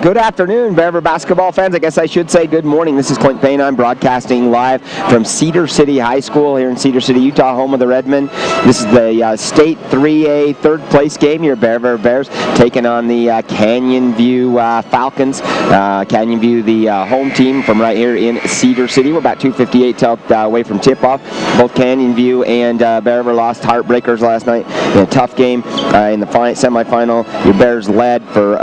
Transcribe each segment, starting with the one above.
Good afternoon, Bear River basketball fans. I guess I should say good morning. This is Clint Payne. I'm broadcasting live from Cedar City High School here in Cedar City, Utah, home of the Redmen. This is the State 3A third place game here. Bear River Bears taking on the Canyon View Falcons. Canyon View, the home team from right here in Cedar City. We're about 2:58 away from tip-off. Both Canyon View and Bear River lost heartbreakers last night in a tough game in the semifinal. Your Bears led for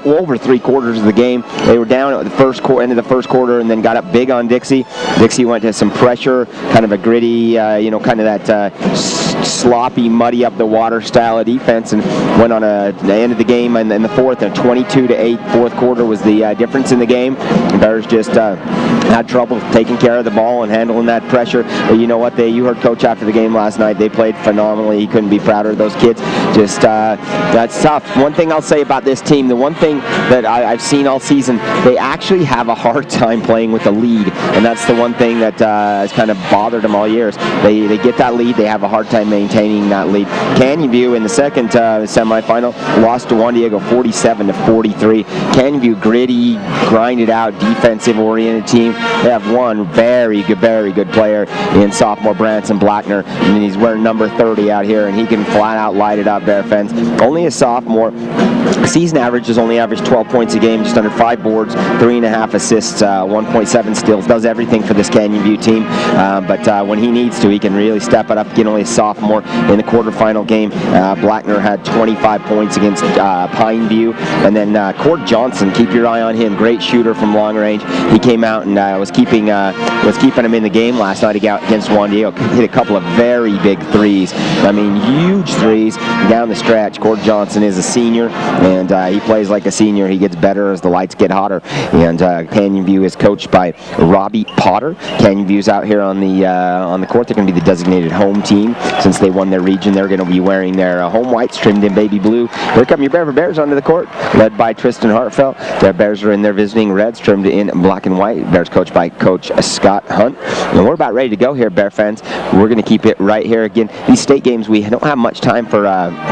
over 3/4 of the game. They were down at the end of the first quarter and then got up big on Dixie. Dixie went to some pressure, kind of a gritty, kind of that sloppy, muddy up the water style of defense, and went on the end of the game in the fourth, and 22-8 fourth quarter was the difference in the game. The Bears just had trouble taking care of the ball and handling that pressure. But you know what? You heard Coach after the game last night. They played phenomenally. He couldn't be prouder of those kids. Just that's tough. One thing I'll say about this team, the one thing that I've seen all season, they actually have a hard time playing with the lead, and that's the one thing that has kind of bothered them all years. They get that lead, they have a hard time maintaining that lead. Canyon View in the second semifinal lost to Juan Diego 47-43. Canyon View, gritty, grinded out, defensive-oriented team. They have one very good player in sophomore Branson Blackner, and he's wearing number 30 out here, and he can flat out light it up, Bear fans. Only a sophomore. Season average has only averaged 12 points a game, just under 5 boards, 3.5 assists, 1.7 steals. Does everything for this Canyon View team, but when he needs to, he can really step it up. Again, only a sophomore. In the quarterfinal game, Blackner had 25 points against Pine View, and then Cord Johnson, keep your eye on him. Great shooter from long range. He came out and was keeping him in the game last night against Juan Diego. Hit a couple of very big threes. I mean, huge threes down the stretch. Cord Johnson is a senior, and he plays like a senior. He gets better as the lights get hotter. And Canyon View is coached by Robbie Potter. Canyon View's out here on the court. They're going to be the designated home team since they won their region. They're going to be wearing their home whites trimmed in baby blue. Here come your Bear River Bears onto the court, led by Tristan Hartfeld. Their Bears are in their visiting reds, trimmed in black and white. Bears coached by Coach Scott Hunt. And we're about ready to go here, Bear fans. We're going to keep it right here. Again, these state games, we don't have much time for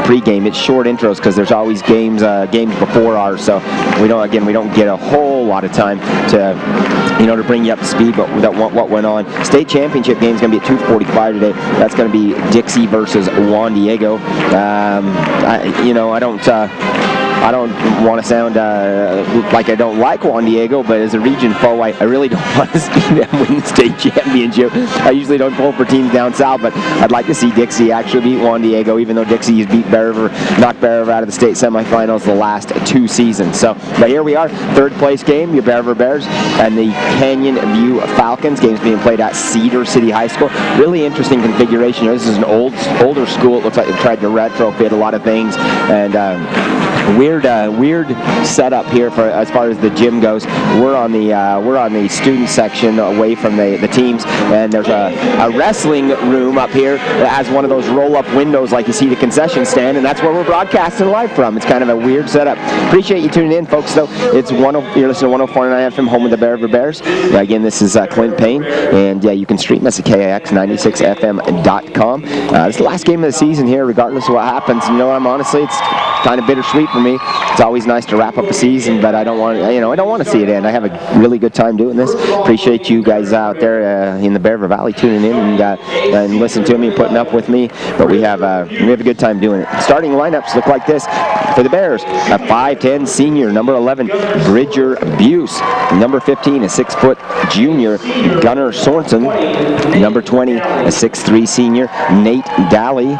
pregame. It's short intros because there's always games before ours. So we don't get a whole lot of time to bring you up to speed, but what went on. State championship game is going to be at 2:45 today. That's going to be Dixie versus Juan Diego. I don't want to sound like I don't like Juan Diego, but as a region foe, I really don't want to see them win the state championship. I usually don't pull for teams down south, but I'd like to see Dixie actually beat Juan Diego, even though Dixie has beat Bear River, knocked Bear River out of the state semifinals the last 2 seasons. So, but here we are, third place game, your Bear River Bears and the Canyon View Falcons. Game's being played at Cedar City High School. Really interesting configuration here. This is an older school. It looks like they tried to retrofit a lot of things, and weird setup here for as far as the gym goes. We're on the student section away from the teams, and there's a wrestling room up here that has one of those roll-up windows like you see the concession stand, and that's where we're broadcasting live from. It's kind of a weird setup. Appreciate you tuning in, folks. Though you're listening to 104.9 FM, home of the Bear River Bears. Again, this is Clint Payne, and you can stream us at KIX96FM.com. This is the last game of the season here, regardless of what happens. Honestly, it's kind of bittersweet for me. It's always nice to wrap up a season, but I don't want to see it end. I have a really good time doing this. Appreciate you guys out there in the Bear River Valley tuning in and listening to me and putting up with me. But we have a good time doing it. Starting lineups look like this for the Bears: a 5'10" senior, number 11, Bridger Buse; number 15, a 6-foot junior, Gunnar Sorensen; number 20, a 6'3" senior, Nate Daly;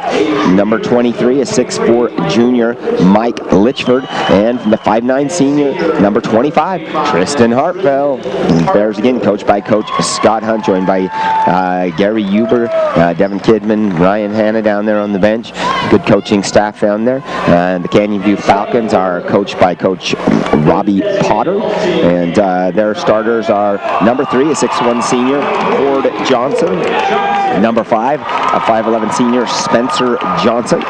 number 23, a 6'4" junior, Mike Litchford; and the 5'9" senior, number 25, Tristan Hartfeld. Bears again coached by Coach Scott Hunt, joined by Gary Huber, Devin Kidman, Ryan Hanna down there on the bench. Good coaching staff down there. The Canyon View Falcons are coached by Coach Robbie Potter, and their starters are number 3, a 6'1" senior, Cord Johnson; number 5, a 5'11" senior, Spencer Johnson;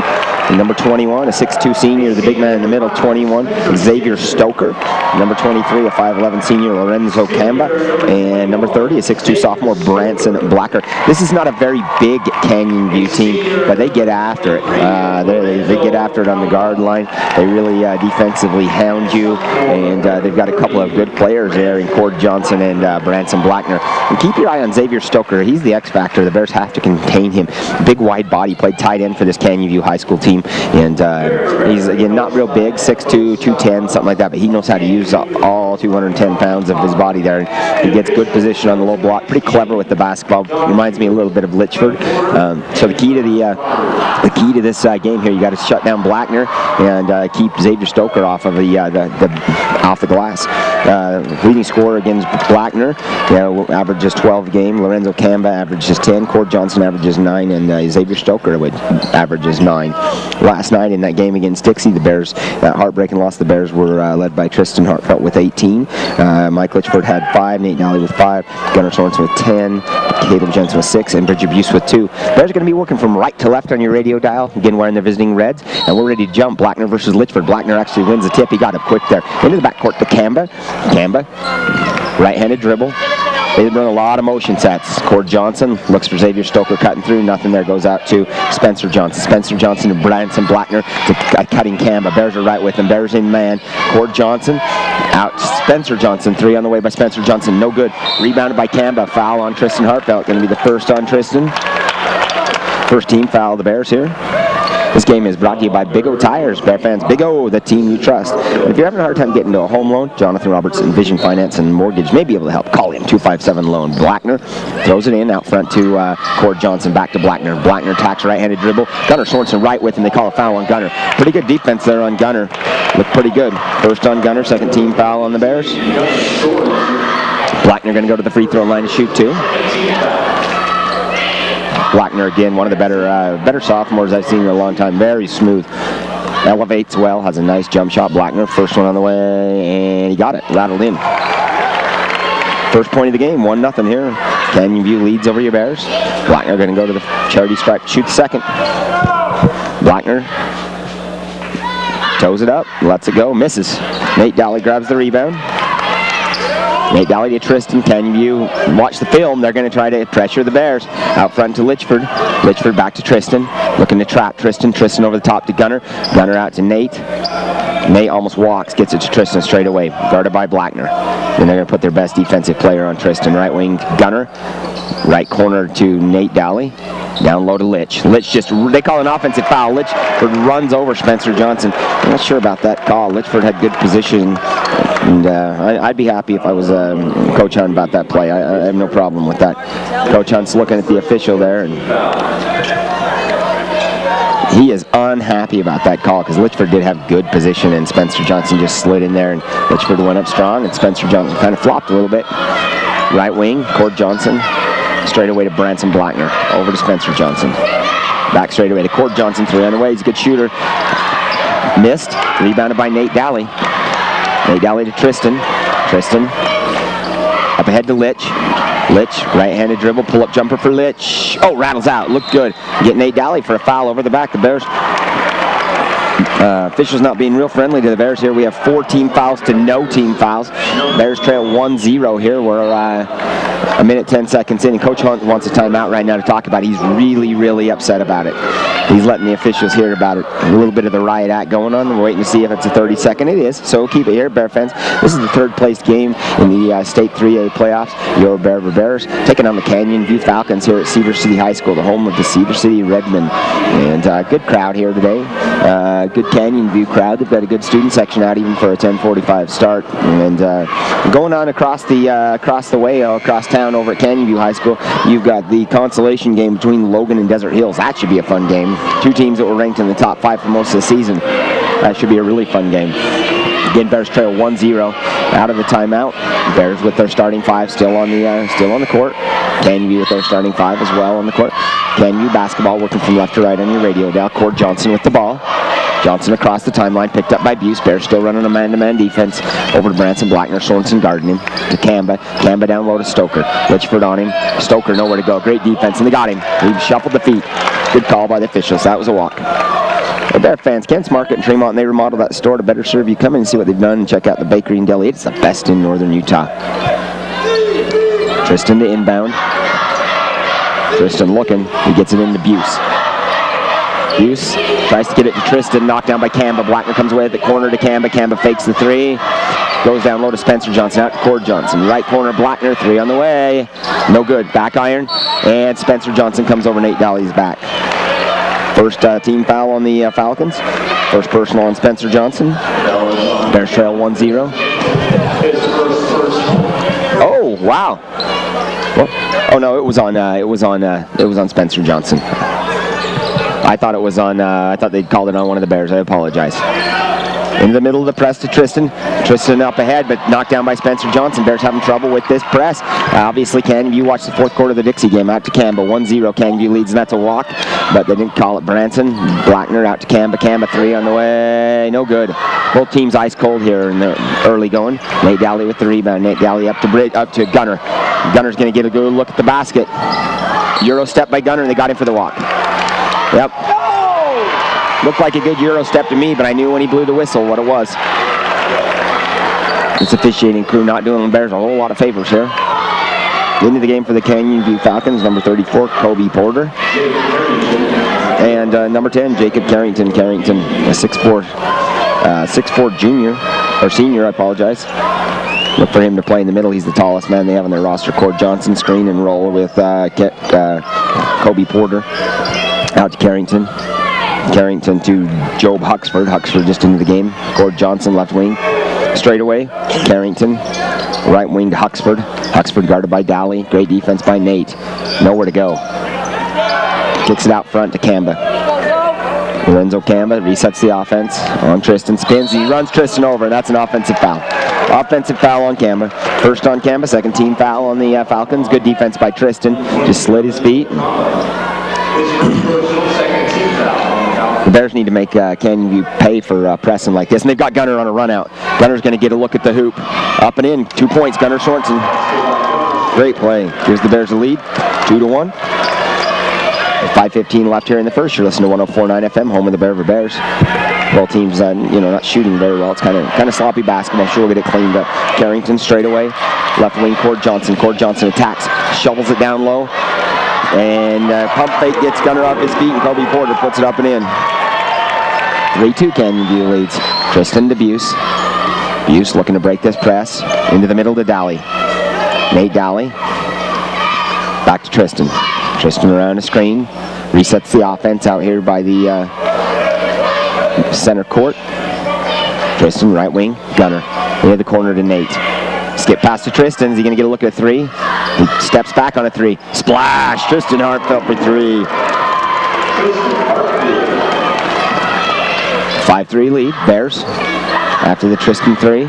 number 21, a 6'2" senior, senior, the big man in the middle, 21, Xavier Stoker. Number 23, a 5'11 senior, Lorenzo Camba. And number 30, a 6'2 sophomore, Branson Blacker. This is not a very big Canyon View team, but they get after it. They get after it on the guard line. They really defensively hound you, and they've got a couple of good players there in Cord Johnson and Branson Blackner. And keep your eye on Xavier Stoker. He's the X factor. The Bears have to contain him. Big, wide body, played tight end for this Canyon View High School team, and he's, again, not real big, 6'2", 210, something like that, but he knows how to use all 210 pounds of his body there. He gets good position on the low block. Pretty clever with the basketball. Reminds me a little bit of Litchford. So the key to this game here, you got to shut down Blackner and keep Xavier Stoker off of off the glass. Leading scorer against Blackner, averages 12 a game. Lorenzo Camba averages 10. Cord Johnson averages 9, and Xavier Stoker averages 9. Last night in that game against Dixie, the Bears, heartbreaking loss. The Bears were led by Tristan Hartfelt with 18. Mike Litchford had 5. Nate Daly with 5. Gunnar Sorensen with 10. Caleb Jensen with 6. And Bridget Buse with 2. Bears are going to be working from right to left on your radio dial. Again, wearing their visiting reds. And we're ready to jump. Blackner versus Litchford. Blackner actually wins the tip. He got up quick there. Into the backcourt to Camba. Camba, right-handed dribble. They run a lot of motion sets. Cord Johnson looks for Xavier Stoker cutting through. Nothing there. Goes out to Spencer Johnson. Spencer Johnson to Branson Blackner to cutting Camba. Bears are right with him. Bears in man. Cord Johnson out to Spencer Johnson. 3 on the way by Spencer Johnson. No good. Rebounded by Camba. Foul on Tristan Hartfelt. Going to be the first on Tristan. First team foul of the Bears here. This game is brought to you by Big O Tires. Bear fans, Big O, the team you trust. And if you're having a hard time getting to a home loan, Jonathan Robertson, Vision Finance and Mortgage may be able to help. Call him, 257-LOAN. Blackner throws it in out front to Cord Johnson. Back to Blackner. Blackner attacks right-handed dribble. Gunnar Sorensen right with him. They call a foul on Gunnar. Pretty good defense there on Gunnar. Looked pretty good. First on Gunnar, second team foul on the Bears. Blackner going to go to the free throw line to shoot 2. Blackner, again, one of the better sophomores I've seen in a long time. Very smooth. Elevates well, has a nice jump shot. Blackner, first one on the way, and he got it. Rattled in. First point of the game, 1-0 here. Canyon View leads over your Bears. Blackner going to go to the charity stripe, shoot second. Blackner toes it up, lets it go, misses. Nate Daly grabs the rebound. Nate Daly to Tristan. Canyon View, watch the film. They're going to try to pressure the Bears. Out front to Litchford. Litchford back to Tristan. Looking to trap Tristan. Tristan over the top to Gunnar. Gunnar out to Nate. Nate almost walks. Gets it to Tristan straight away. Guarded by Blackner. Then they're going to put their best defensive player on Tristan. Right wing Gunnar. Right corner to Nate Daly. Down low to Litch. Litch just, they call an offensive foul. Litchford runs over Spencer Johnson. I'm not sure about that call. Litchford had good position. And I'd be happy if I was Coach Hunt about that play. I have no problem with that. Coach Hunt's looking at the official there, and he is unhappy about that call because Litchford did have good position, and Spencer Johnson just slid in there, and Litchford went up strong, and Spencer Johnson kind of flopped a little bit. Right wing, Cord Johnson, straight away to Branson Blackner, over to Spencer Johnson. Back straight away to Cord Johnson, 3 on the way. He's a good shooter. Missed. Rebounded by Nate Daly. Nate Daly to Tristan. Tristan up ahead to Litch. Litch, right-handed dribble, pull-up jumper for Litch. Oh, rattles out. Looked good. Get Nate Daly for a foul over the back. The Bears. Officials not being real friendly to the Bears here. We have 4 team fouls to no team fouls. Bears trail 1-0 here. We're a minute 10 seconds in, and Coach Hunt wants a timeout right now to talk about it. He's really, really upset about it. He's letting the officials hear about it. A little bit of the riot act going on. We're waiting to see if it's a 30-second. It is, so we'll keep it here, Bear fans. This is the third-place game in the State 3A playoffs. Your Bears taking on the Canyon View Falcons here at Cedar City High School, the home of the Cedar City Redmen. And good crowd here today. Good Canyon View crowd. They've got a good student section out even for a 10:45 start. And going on across the way, across town over at Canyon View High School, you've got the consolation game between Logan and Desert Hills. That should be a fun game. 2 teams that were ranked in the top 5 for most of the season. That should be a really fun game. Again, Bears trail 1-0 out of the timeout. Bears with their starting 5 still on the court. Canyon View with their starting 5 as well on the court. Canyon View basketball working from left to right on your radio dial. Cord Johnson with the ball. Johnson across the timeline, picked up by Buse. Bears still running a man-to-man defense. Over to Branson Blackner. Sorensen guarding him. To Camba. Camba down low to Stoker. Litchford on him. Stoker nowhere to go. Great defense, and they got him. He shuffled the feet. Good call by the officials. That was a walk. Bear fans, Kent's Market in Tremont, and they remodeled that store to better serve you. Come in and see what they've done and check out the bakery and deli. It's the best in northern Utah. Tristan to inbound. Tristan looking. He gets it into Buse. Buse tries to get it to Tristan. Knocked down by Kamba. Blackner comes away at the corner to Kamba. Kamba fakes the three. Goes down low to Spencer Johnson. Out to Cord Johnson. Right corner, Blackner. Three on the way. No good. Back iron. And Spencer Johnson comes over Nate Daly's back. First team foul on the Falcons. First personal on Spencer Johnson. Bears trail 1-0. Oh, wow. Well, oh no, it was on Spencer Johnson. I thought it was on. I thought they'd called it on one of the Bears. I apologize. Into the middle of the press to Tristan. Tristan up ahead, but knocked down by Spencer Johnson. Bears having trouble with this press. Obviously, Canyon watched the fourth quarter of the Dixie game. Out to Kamba. 1-0. Canyon leads, and that's a walk, but they didn't call it. Branson. Blackner out to Kamba. Kamba three on the way. No good. Both teams ice cold here in the early going. Nate Daly with the rebound. Nate Daly up to Gunner. Gunner's going to get a good look at the basket. Euro step by Gunner, and they got him for the walk. Yep. Looked like a good Euro step to me, but I knew when he blew the whistle what it was. This officiating crew not doing the Bears a whole lot of favors here. Into the game for the Canyon View Falcons, number 34, Kobe Porter. And number 10, Jacob Carrington. Carrington, a 6'4 junior, or senior, I apologize. Look for him to play in the middle. He's the tallest man they have on their roster. Cord Johnson, screen and roll with Kobe Porter. Out to Carrington. Carrington to Job Huxford. Huxford just into the game. Cord Johnson, left wing. Straight away. Carrington. Right wing to Huxford. Huxford guarded by Daly. Great defense by Nate. Nowhere to go. Kicks it out front to Kamba. Lorenzo Kamba resets the offense on Tristan. Spins. He runs Tristan over, and that's an offensive foul. Offensive foul on Kamba. First on Kamba, second team foul on the Falcons. Good defense by Tristan. Just slid his feet. The Bears need to make Canyon View pay for pressing like this. And they've got Gunner on a run out. Gunner's going to get a look at the hoop. Up and in. 2 points. Gunner Sorensen. Great play. Gives the Bears a lead. 2-1. 5:15 left here in the first. You're listening to 104.9 FM, home of the Bear Bears. Both teams, not shooting very well. It's kind of sloppy basketball. Sure, we'll get it cleaned up. Carrington straight away. Left wing, Cord Johnson. Cord Johnson attacks. Shovels it down low. And pump fake gets Gunner off his feet, and Kobe Porter puts it up and in. 3-2 Canyon View leads. Tristan to Buse. Buse looking to break this press. Into the middle to Daly. Nate Daly. Back to Tristan. Tristan around the screen. Resets the offense out here by the center court. Tristan, right wing. Gunner. Near the corner to Nate. Skip past to Tristan. Is he going to get a look at a three? He steps back on a three. Splash! Tristan Hartfeld for three. 5-3 lead. Bears. After the Tristan three.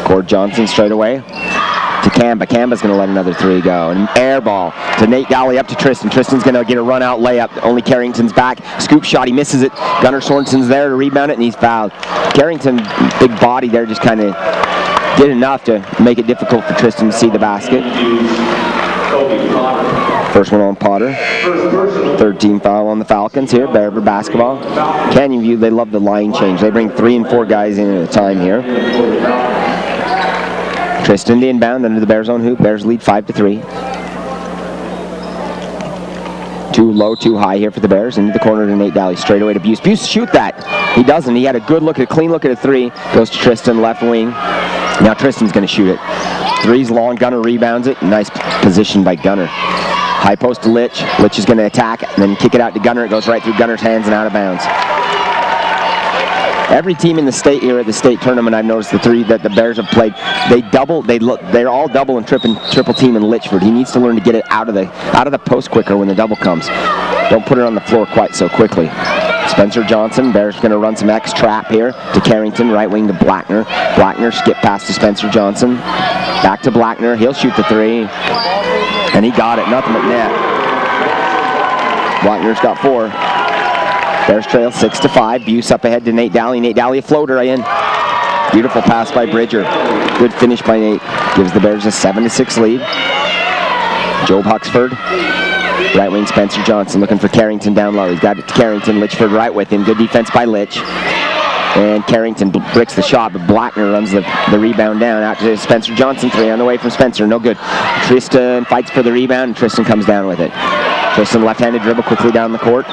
Cord Johnson straight away. To Kamba. Kamba's going to let another three go. And air ball to Nate Daly up to Tristan. Tristan's going to get a run out layup. Only Carrington's back. Scoop shot. He misses it. Gunner Sorensen's there to rebound it, and he's fouled. Carrington, big body there, just kind of did enough to make it difficult for Tristan to see the basket. First one on Potter. Third team foul on the Falcons here. Bear basketball. Canyon View, they love the line change. They bring 3 and 4 guys in at a time here. Tristan the inbound under the Bears own hoop. Bears lead 5-3. Too low, too high here for the Bears. Into the corner to Nate Daly. Straight away to Buse. Buse, shoot that. He doesn't. He had a good look, a clean look at a three. Goes to Tristan, left wing. Now Tristan's going to shoot it. Three's long. Gunner rebounds it. Nice position by Gunner. High post to Litch. Litch is going to attack and then kick it out to Gunner. It goes right through Gunner's hands and out of bounds. Every team in the state here at the state tournament, I've noticed the three that the Bears have played, they're all double and triple team in Litchford. He needs to learn to get it out of the post quicker when the double comes. Don't put it on the floor quite so quickly. Spencer Johnson, Bears going to run some X trap here to Carrington, right wing to Blackner. Blackner skip pass to Spencer Johnson. Back to Blackner. He'll shoot the three. And he got it. Nothing but net. Blackner's got 4. Bears trail 6-5. Buse up ahead to Nate Daly. Nate Daly a floater in. Beautiful pass by Bridger. Good finish by Nate. Gives the Bears a 7-6 lead. Job Huxford Right wing Spencer Johnson looking for Carrington down low. He's got it to Carrington. Litchford right with him. Good defense by Litch. And Carrington bricks the shot, but Blackner runs the rebound down out to Spencer Johnson. 3 on the way from Spencer. No good. Tristan fights for the rebound, and Tristan comes down with it. Tristan left-handed dribble quickly down the court.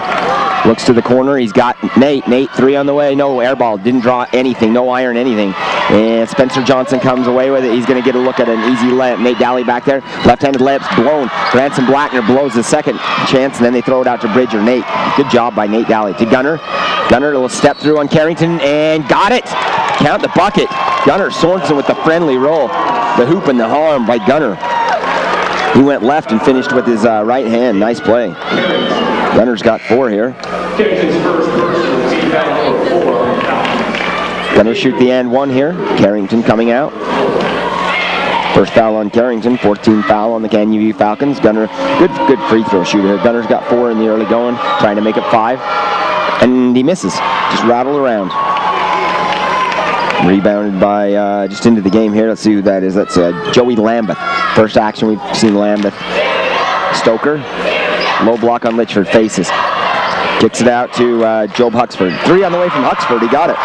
Looks to the corner. He's got Nate. Nate, 3 on the way. No air ball. Didn't draw anything. No iron anything. And Spencer Johnson comes away with it. He's going to get a look at an easy layup. Nate Daly back there. Left-handed layup's blown. Branson Blackner blows the second chance, and then they throw it out to Bridger. Nate, good job by Nate Daly. To Gunner. Gunner will step through on Carrington and got it. Count the bucket. Gunner Sorensen with the friendly roll. The hoop and the arm by Gunner. He went left and finished with his right hand. Nice play. Gunner's got 4 here. Gunner shoot the and 1 here. Carrington coming out. First foul on Carrington. 14th foul on the Canyon View Falcons. Gunner, good free throw shooter. Gunner's got 4 in the early going, trying to make it 5. And he misses. Just rattled around. Rebounded by just into the game here. Let's see who that is. That's Joey Lambeth. First action we've seen Lambeth. Stoker. Low block on Litchford. Faces. Kicks it out to Job Huxford. 3 on the way from Huxford. He got it.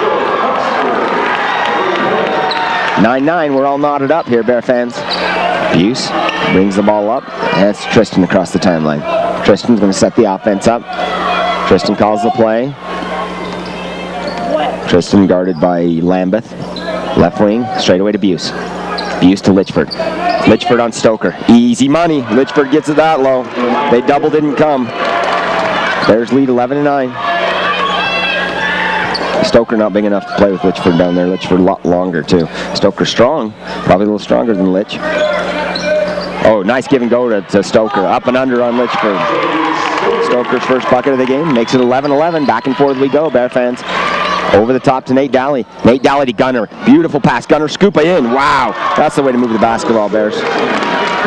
9-9. We're all knotted up here, Bear fans. Buse brings the ball up. And it's Tristan across the timeline. Tristan's going to set the offense up. Tristan calls the play. Tristan guarded by Lambeth. Left wing, straight away to Buse. Buse to Litchford. Litchford on Stoker. Easy money. Litchford gets it that low. They double didn't come. Bears lead 11-9. Stoker not big enough to play with Litchford down there. Litchford a lot longer too. Stoker strong. Probably a little stronger than Litch. Oh, nice give and go to Stoker. Up and under on Litchford. Stoker's first bucket of the game. Makes it 11-11. Back and forth we go, Bear fans. Over the top to Nate Daly. Nate Daly to Gunner. Beautiful pass. Gunner scoop it in. Wow. That's the way to move the basketball, Bears.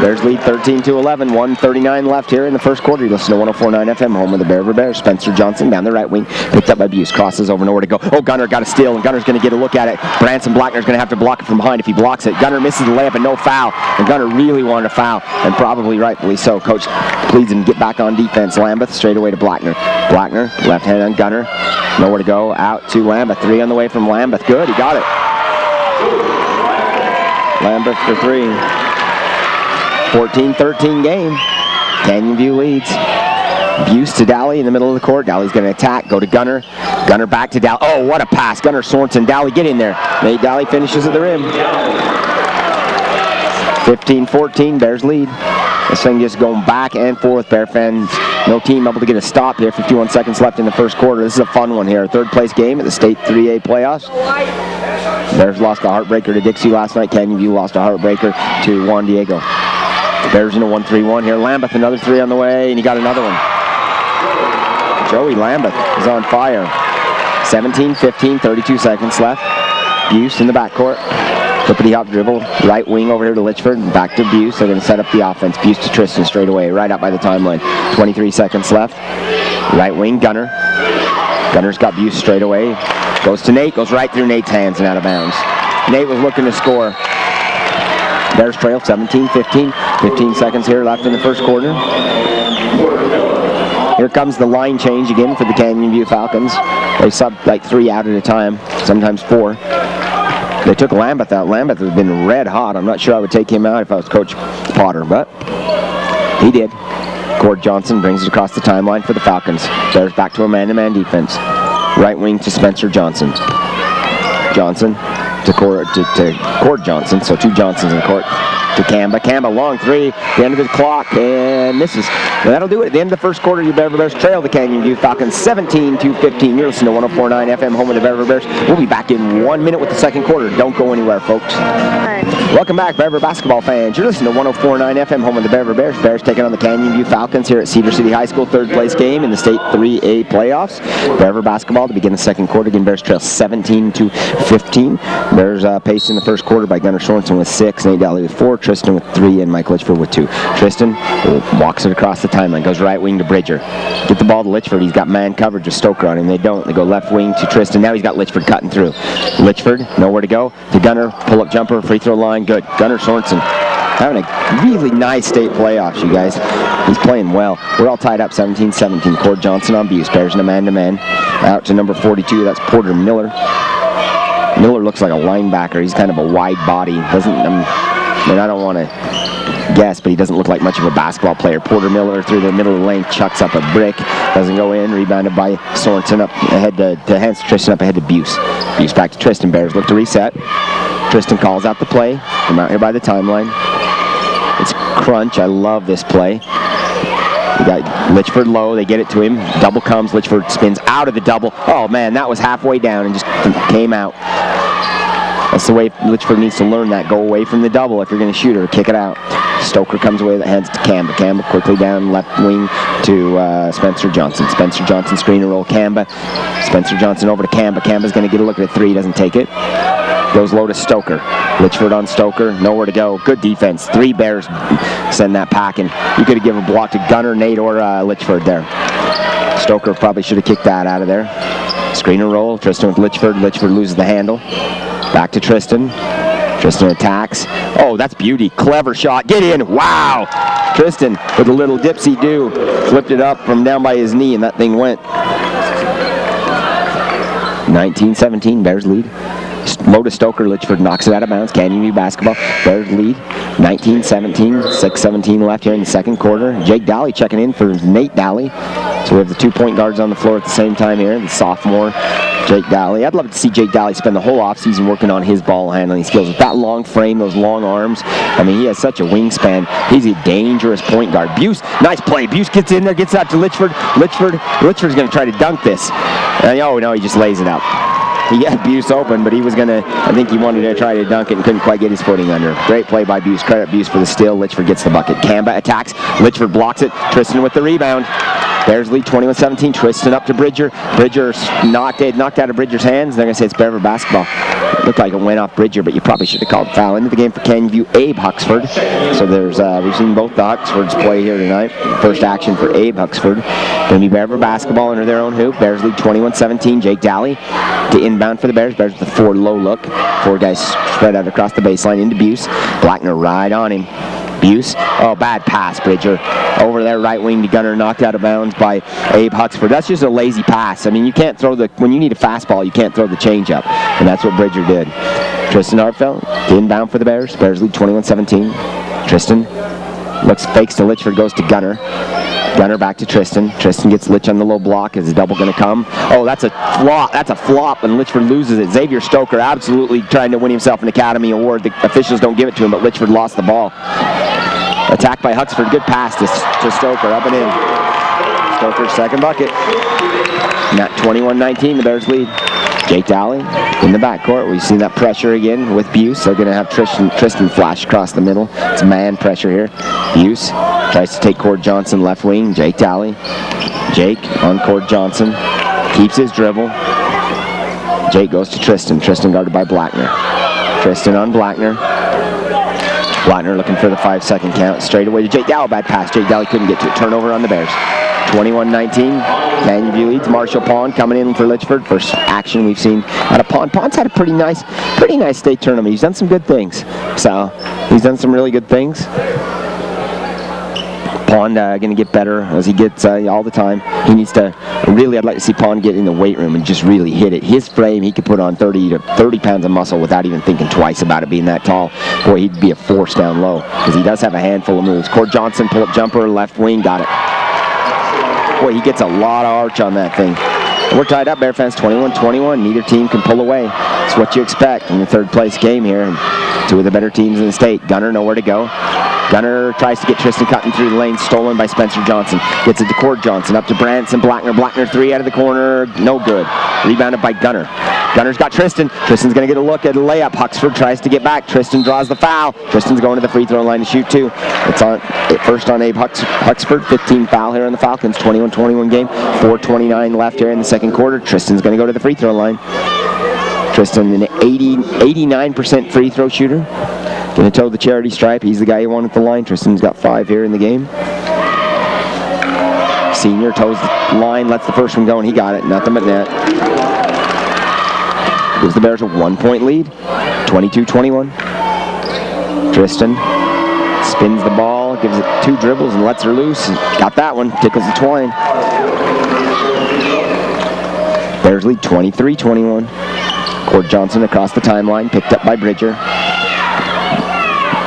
Bears lead 13-11. 1:39 left here in the first quarter. You listen to 104.9 FM, home of the Bear Bears. Spencer Johnson down the right wing. Picked up by Buse. Crosses over, nowhere to go. Oh, Gunner got a steal, and Gunner's going to get a look at it. Branson Blackner's going to have to block it from behind if he blocks it. Gunner misses the layup and no foul. And Gunner really wanted a foul, and probably rightfully so. Coach pleads him to get back on defense. Lambeth straight away to Blackner. Blackner, left hand on Gunner. Nowhere to go. Out to Lambeth. 3 on the way from Lambeth. Good, he got it. Lambeth for 3. 14-13 game. Canyon View leads. Buse to Daly in the middle of the court. Daly's going to attack. Go to Gunner. Gunner back to Daly. Oh, what a pass. Gunner Sorensen. Daly, get in there. Nate Daly finishes at the rim. 15-14. Bears lead. This thing just going back and forth, Bear fans. No team able to get a stop here. 51 seconds left in the first quarter. This is a fun one here. Third place game at the State 3A playoffs. Bears lost a heartbreaker to Dixie last night. Canyon View lost a heartbreaker to Juan Diego. Bears in a 1-3-1 here. Lambeth, another 3 on the way, and he got another one. Joey Lambeth is on fire. 17-15, 32 seconds left. Buse in the backcourt. Flippity hop dribble, right wing over here to Litchford, back to Buse. They're going to set up the offense. Buse to Tristan straight away, right up by the timeline. 23 seconds left. Right wing, Gunner. Gunner's got Buse straight away. Goes to Nate, goes right through Nate's hands and out of bounds. Nate was looking to score. Bears trail 17-15. 15 seconds here left in the first quarter. Here comes the line change again for the Canyon View Falcons. They sub like 3 out at a time, sometimes 4. They took Lambeth out. Lambeth has been red hot. I'm not sure I would take him out if I was Coach Potter, but he did. Cord Johnson brings it across the timeline for the Falcons. Bears back to a man-to-man defense. Right wing to Spencer Johnson. Johnson to Cord Johnson, so 2 Johnsons in the court. To Kamba. Kamba, long 3, the end of the clock, and misses. Well, that'll do it. At the end of the first quarter, your Bear Bears trail the Canyon View Falcons 17-15. You're listening to 104.9 FM, home of the Bear Bears. We'll be back in 1 minute with the second quarter. Don't go anywhere, folks. Welcome back, Bear basketball fans. You're listening to 104.9 FM, home of the Bear Bears. Bears taking on the Canyon View Falcons here at Cedar City High School, third place game in the State 3A playoffs. Bear basketball to begin the second quarter. Again, Bears trail 17-15. Bears paced in the first quarter by Gunner Sorensen with 6, Nate Daly with 4, Tristan with 3, and Mike Litchford with 2. Tristan walks it across the timeline, goes right wing to Bridger. Get the ball to Litchford. He's got man coverage with Stoker on him. They don't. They go left wing to Tristan. Now he's got Litchford cutting through. Litchford, nowhere to go. To Gunner, pull-up jumper, free throw line, good. Gunner Sorensen. Having a really nice state playoffs, you guys. He's playing well. We're all tied up 17-17. Cord Johnson on Buse. Bears in a man-to-man. Out to number 42. That's Porter Miller. Miller looks like a linebacker. He's kind of a wide body. I don't want to guess, but he doesn't look like much of a basketball player. Porter Miller through the middle of the lane chucks up a brick. Doesn't go in. Rebounded by Sorensen up ahead to Hans Tristan up ahead to Buse. Buse back to Tristan. Bears look to reset. Tristan calls out the play. I'm out here by the timeline. It's crunch. I love this play. We got Litchford low. They get it to him. Double comes. Litchford spins out of the double. Oh, man, that was halfway down and just came out. That's the way Litchford needs to learn that. Go away from the double if you're going to shoot her. Kick it out. Stoker comes away, hands it to Kamba. Kamba quickly down left wing to Spencer Johnson. Spencer Johnson screen and roll Kamba. Spencer Johnson over to Kamba. Kamba's going to get a look at a three. Doesn't take it. Goes low to Stoker. Litchford on Stoker. Nowhere to go. Good defense. 3 Bears send that packing. You could have given a block to Gunner, Nate, or Litchford there. Stoker probably should have kicked that out of there. Screen and roll. Tristan with Litchford. Litchford loses the handle. Back to Tristan. Tristan attacks. Oh, that's beauty. Clever shot. Get in. Wow. Tristan with a little dipsy-do. Flipped it up from down by his knee, and that thing went. 19-17. Bears lead. Low to Stoker. Litchford knocks it out of bounds. Canyon View basketball. Bears lead. 19-17. 6:17 left here in the second quarter. Jake Daly checking in for Nate Daly. So we have the 2 point guards on the floor at the same time here. The sophomore, Jake Daly. I'd love to see Jake Daly spend the whole offseason working on his ball handling skills. With that long frame, those long arms, I mean, he has such a wingspan. He's a dangerous point guard. Buse, nice play. Buse gets in there, gets out to Litchford. Litchford's going to try to dunk this. Oh, no, he just lays it out. He had Buse open, but he was going to, I think he wanted to try to dunk it and couldn't quite get his footing under. Great play by Buse. Credit Buse for the steal. Litchford gets the bucket. Kamba attacks. Litchford blocks it. Tristan with the rebound. Bears lead 21-17. Tristan up to Bridger. Bridger knocked out of Bridger's hands. They're going to say it's Bear basketball. It looked like it went off Bridger, but you probably should have called foul. Into the game for Canyon View, Abe Huxford. So there's we've seen both the Huxfords play here tonight. First action for Abe Huxford. Going to be Bear basketball under their own hoop. Bears lead 21-17. Jake Daly to inbound for the Bears. Bears with a 4 low look. 4 guys spread out across the baseline into Buse. Blackner right on him. Buse. Oh, bad pass, Bridger. Over there, right wing to Gunner, knocked out of bounds by Abe Huxford. That's just a lazy pass. I mean, you can't throw when you need a fastball, you can't throw the changeup. And that's what Bridger did. Tristan Hartfeld, inbound for the Bears. Bears lead 21-17. Tristan fakes to Litchford, goes to Gunner. Gunner back to Tristan. Tristan gets Litch on the low block. Is the double going to come? Oh, that's a flop. That's a flop, and Litchford loses it. Xavier Stoker absolutely trying to win himself an Academy Award. The officials don't give it to him, but Litchford lost the ball. Attacked by Huxford. Good pass to Stoker. Up and in. Stoker's second bucket. And at 21-19, the Bears lead. Jake Daly in the backcourt. We've seen that pressure again with Buse. They're going to have Tristan flash across the middle. It's man pressure here. Buse tries to take Cord Johnson left wing. Jake Daly. Jake on Cord Johnson. Keeps his dribble. Jake goes to Tristan. Tristan guarded by Blackner. Tristan on Blackner. Blackner looking for the 5-second count. Straight away to Jake Daly. Bad pass. Jake Daly couldn't get to it. Turnover on the Bears. 21-19. Canyon View leads. Marshall Pond coming in for Litchford. First action we've seen out of Pond. Pond's had a pretty nice state tournament. He's done some good things. So he's done some really good things. Pond going to get better as he gets all the time. He needs to really. I'd like to see Pond get in the weight room and just really hit it. His frame, he could put on 30 pounds of muscle without even thinking twice about it being that tall. Boy, he'd be a force down low because he does have a handful of moves. Cord Johnson, pull-up jumper, left wing, got it. Boy, he gets a lot of arch on that thing. We're tied up, Bear fans, 21-21. Neither team can pull away. It's what you expect in the third place game here. And 2 of the better teams in the state. Gunner nowhere to go. Gunner tries to get Tristan Cotton through the lane, stolen by Spencer Johnson. Gets it to Cord Johnson, up to Branson Blackner. Blackner 3 out of the corner, no good. Rebounded by Gunner. Gunner's got Tristan. Tristan's going to get a look at a layup. Huxford tries to get back. Tristan draws the foul. Tristan's going to the free throw line to shoot 2. It's on first on Abe Huxford. 15 foul here on the Falcons. 21-21 game. 4:29 left here in the second quarter. Tristan's going to go to the free throw line. Tristan, an 89% free throw shooter. Going to toe the charity stripe. He's the guy you want at the line. Tristan's got 5 here in the game. Senior toes the line, lets the first one go, and he got it. Nothing but net. Gives the Bears a 1-point lead. 22-21. Tristan Spins the ball, gives it 2 dribbles, and lets her loose. And got that one. Tickles the twine. Bears lead 23-21. Cord Johnson across the timeline, picked up by Bridger.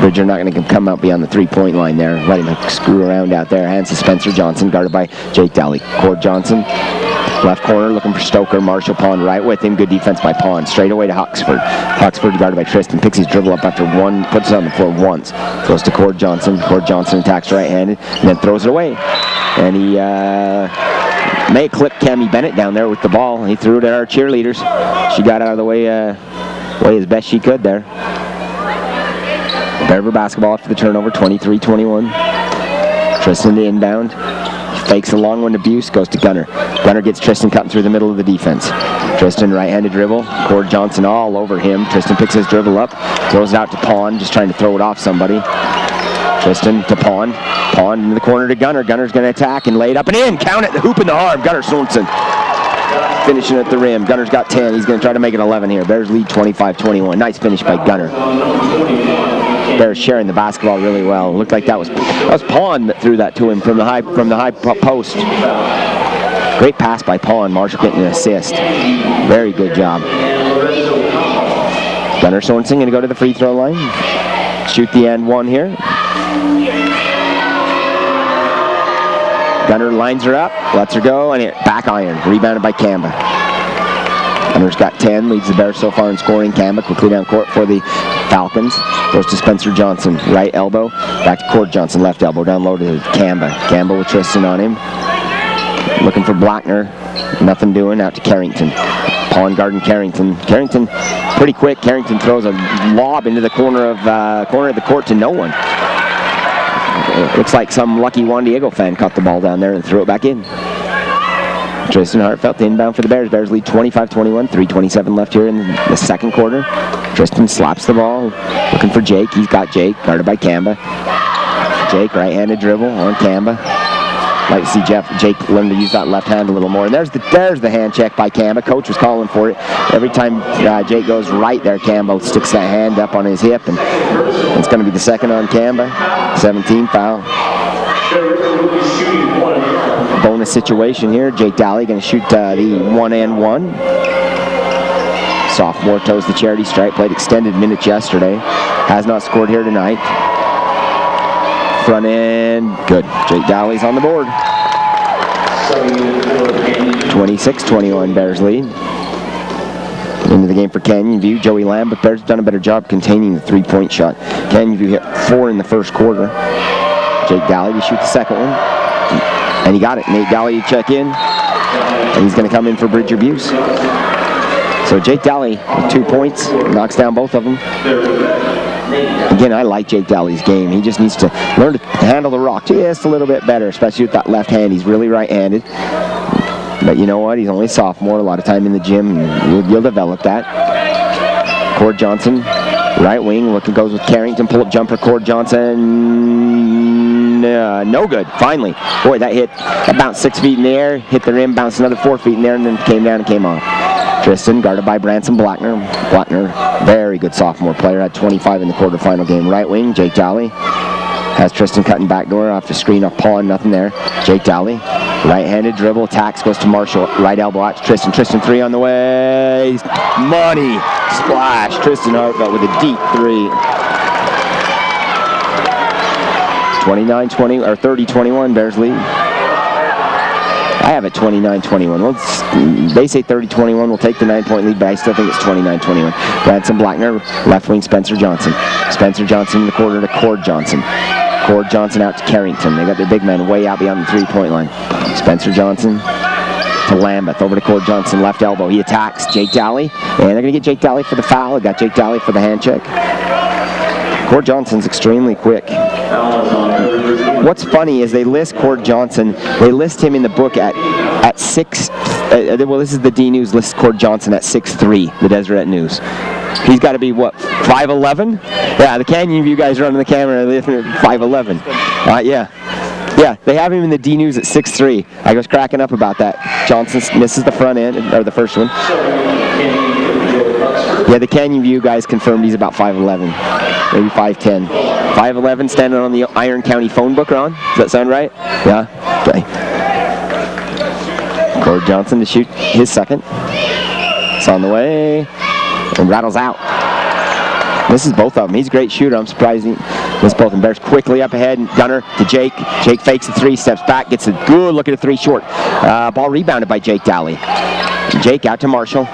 Bridger not going to come out beyond the 3-point line there. Let him screw around out there. Hands to Spencer Johnson, guarded by Jake Daly. Cord Johnson, left corner, looking for Stoker. Marshall Pond right with him. Good defense by Pond. Straight away to Huxford. Huxford guarded by Tristan. Picks his dribble up after one, puts it on the floor once. Goes to Cord Johnson. Cord Johnson attacks right-handed and then throws it away. And he may clip Cammie Bennett down there with the ball. He threw it at our cheerleaders. She got out of the way as best she could there. Bear River basketball after the turnover, 23-21. Tristan the inbound. Fakes a long one to Buse, goes to Gunner. Gunner gets Tristan cutting through the middle of the defense. Tristan right-handed dribble. Cord Johnson all over him. Tristan picks his dribble up, throws it out to Pond, just trying to throw it off somebody. Tristan to Pond. Pond in the corner to Gunner. Gunner's going to attack and lay it up and in. Count it, the hoop in the arm. Gunnar Sorensen finishing at the rim. Gunner's got 10. He's going to try to make it 11 here. Bears lead 25-21. Nice finish by Gunner. Bears sharing the basketball really well. Looked like that was Pond that threw that to him from the high post. Great pass by Pond. Marshall getting an assist. Very good job. Gunnar Sorensen going to go to the free throw line. Shoot the and one here. Gunner lines her up, lets her go, and back iron. Rebounded by Kamba. Gunner's got 10, leads the Bears so far in scoring. Kamba quickly down court for the Falcons. Goes to Spencer Johnson, right elbow. Back to Cord Johnson, left elbow. Down low to Kamba. Kamba with Tristan on him. Looking for Blackner. Nothing doing. Out to Carrington. Pond guarding Carrington. Carrington pretty quick. Carrington throws a lob into the corner of the court to no one. It looks like some lucky Juan Diego fan caught the ball down there and threw it back in. Tristan Hartfeld the inbound for the Bears. Bears lead 25-21. 3:27 left here in the second quarter. Tristan slaps the ball. Looking for Jake. He's got Jake. Guarded by Kamba. Jake right-handed dribble on Kamba. Like to see Jake learn to use that left hand a little more. And there's the hand check by Kamba. Coach was calling for it. Every time Jake goes right there, Kamba sticks that hand up on his hip. And it's going to be the second on Kamba. 17 foul. Bonus situation here. Jake Daly going to shoot the 1-and-1. Sophomore toes the charity stripe. Played extended minutes yesterday. Has not scored here tonight. Front end, good. Jake Daly's on the board. 26-21 Bears lead. Into the game for Canyon View. Joey Lamb, but Bears have done a better job containing the 3-point shot. Canyon View hit 4 in the first quarter. Jake Daly to shoot the second one. And he got it. Nate Daly to check in. And he's going to come in for Bridger Buse. So Jake Daly with 2 points. Knocks down both of them. Again, I like Jake Daly's game. He just needs to learn to handle the rock just a little bit better, especially with that left hand. He's really right-handed. But you know what? He's only a sophomore. A lot of time in the gym. You'll develop that. Cord Johnson, right wing. Goes with Carrington. Pull-up jumper. Cord Johnson. No good. Finally. Boy, that hit. That bounced 6 feet in the air. Hit the rim. Bounced another 4 feet in the air. And then came down and came off. Tristan, guarded by Branson Blackner. Blackner, very good sophomore player, had 25 in the quarterfinal game. Right wing, Jake Daly. Has Tristan cutting backdoor off the screen off Pond, nothing there. Jake Daly, right-handed dribble, attacks, goes to Marshall, right elbow out to Tristan. Tristan 3 on the way. Money, splash. Tristan Hartfeld with a deep 3. 29-20, or 30-21, Bears lead. I have it 29-21. Well, they say 30-21. We'll take the 9-point lead, but I still think it's 29-21. Branson Blackner, left wing, Spencer Johnson. Spencer Johnson in the quarter to Cord Johnson. Cord Johnson out to Carrington. They got their big man way out beyond the 3-point line. Spencer Johnson to Lambeth. Over to Cord Johnson, left elbow. He attacks Jake Daly, and they're going to get Jake Daly for the foul. Got Jake Daly for the hand check. Cord Johnson's extremely quick. What's funny is they list Cord Johnson, they list him in the book at 6, well, this is the D News lists Cord Johnson at 6'3", the Deseret News. He's got to be, what, 5'11"? Yeah, the Canyon View guys running the camera, they're 5'11". Yeah, they have him in the D News at 6'3". I was cracking up about that. Johnson misses the front end, or the first one. Yeah, the Canyon View guys confirmed he's about 5'11", maybe 5'10". 5'11", standing on the Iron County phone book, Ron. Does that sound right? Yeah? Okay. Cord Johnson to shoot his second. It's on the way. And rattles out. This is both of them. He's a great shooter. I'm surprised he missed both of them. Bears quickly up ahead. Gunner to Jake. Jake fakes the three, steps back, gets a good look at a three short. Ball rebounded by Jake Daly. Jake out to Marshall.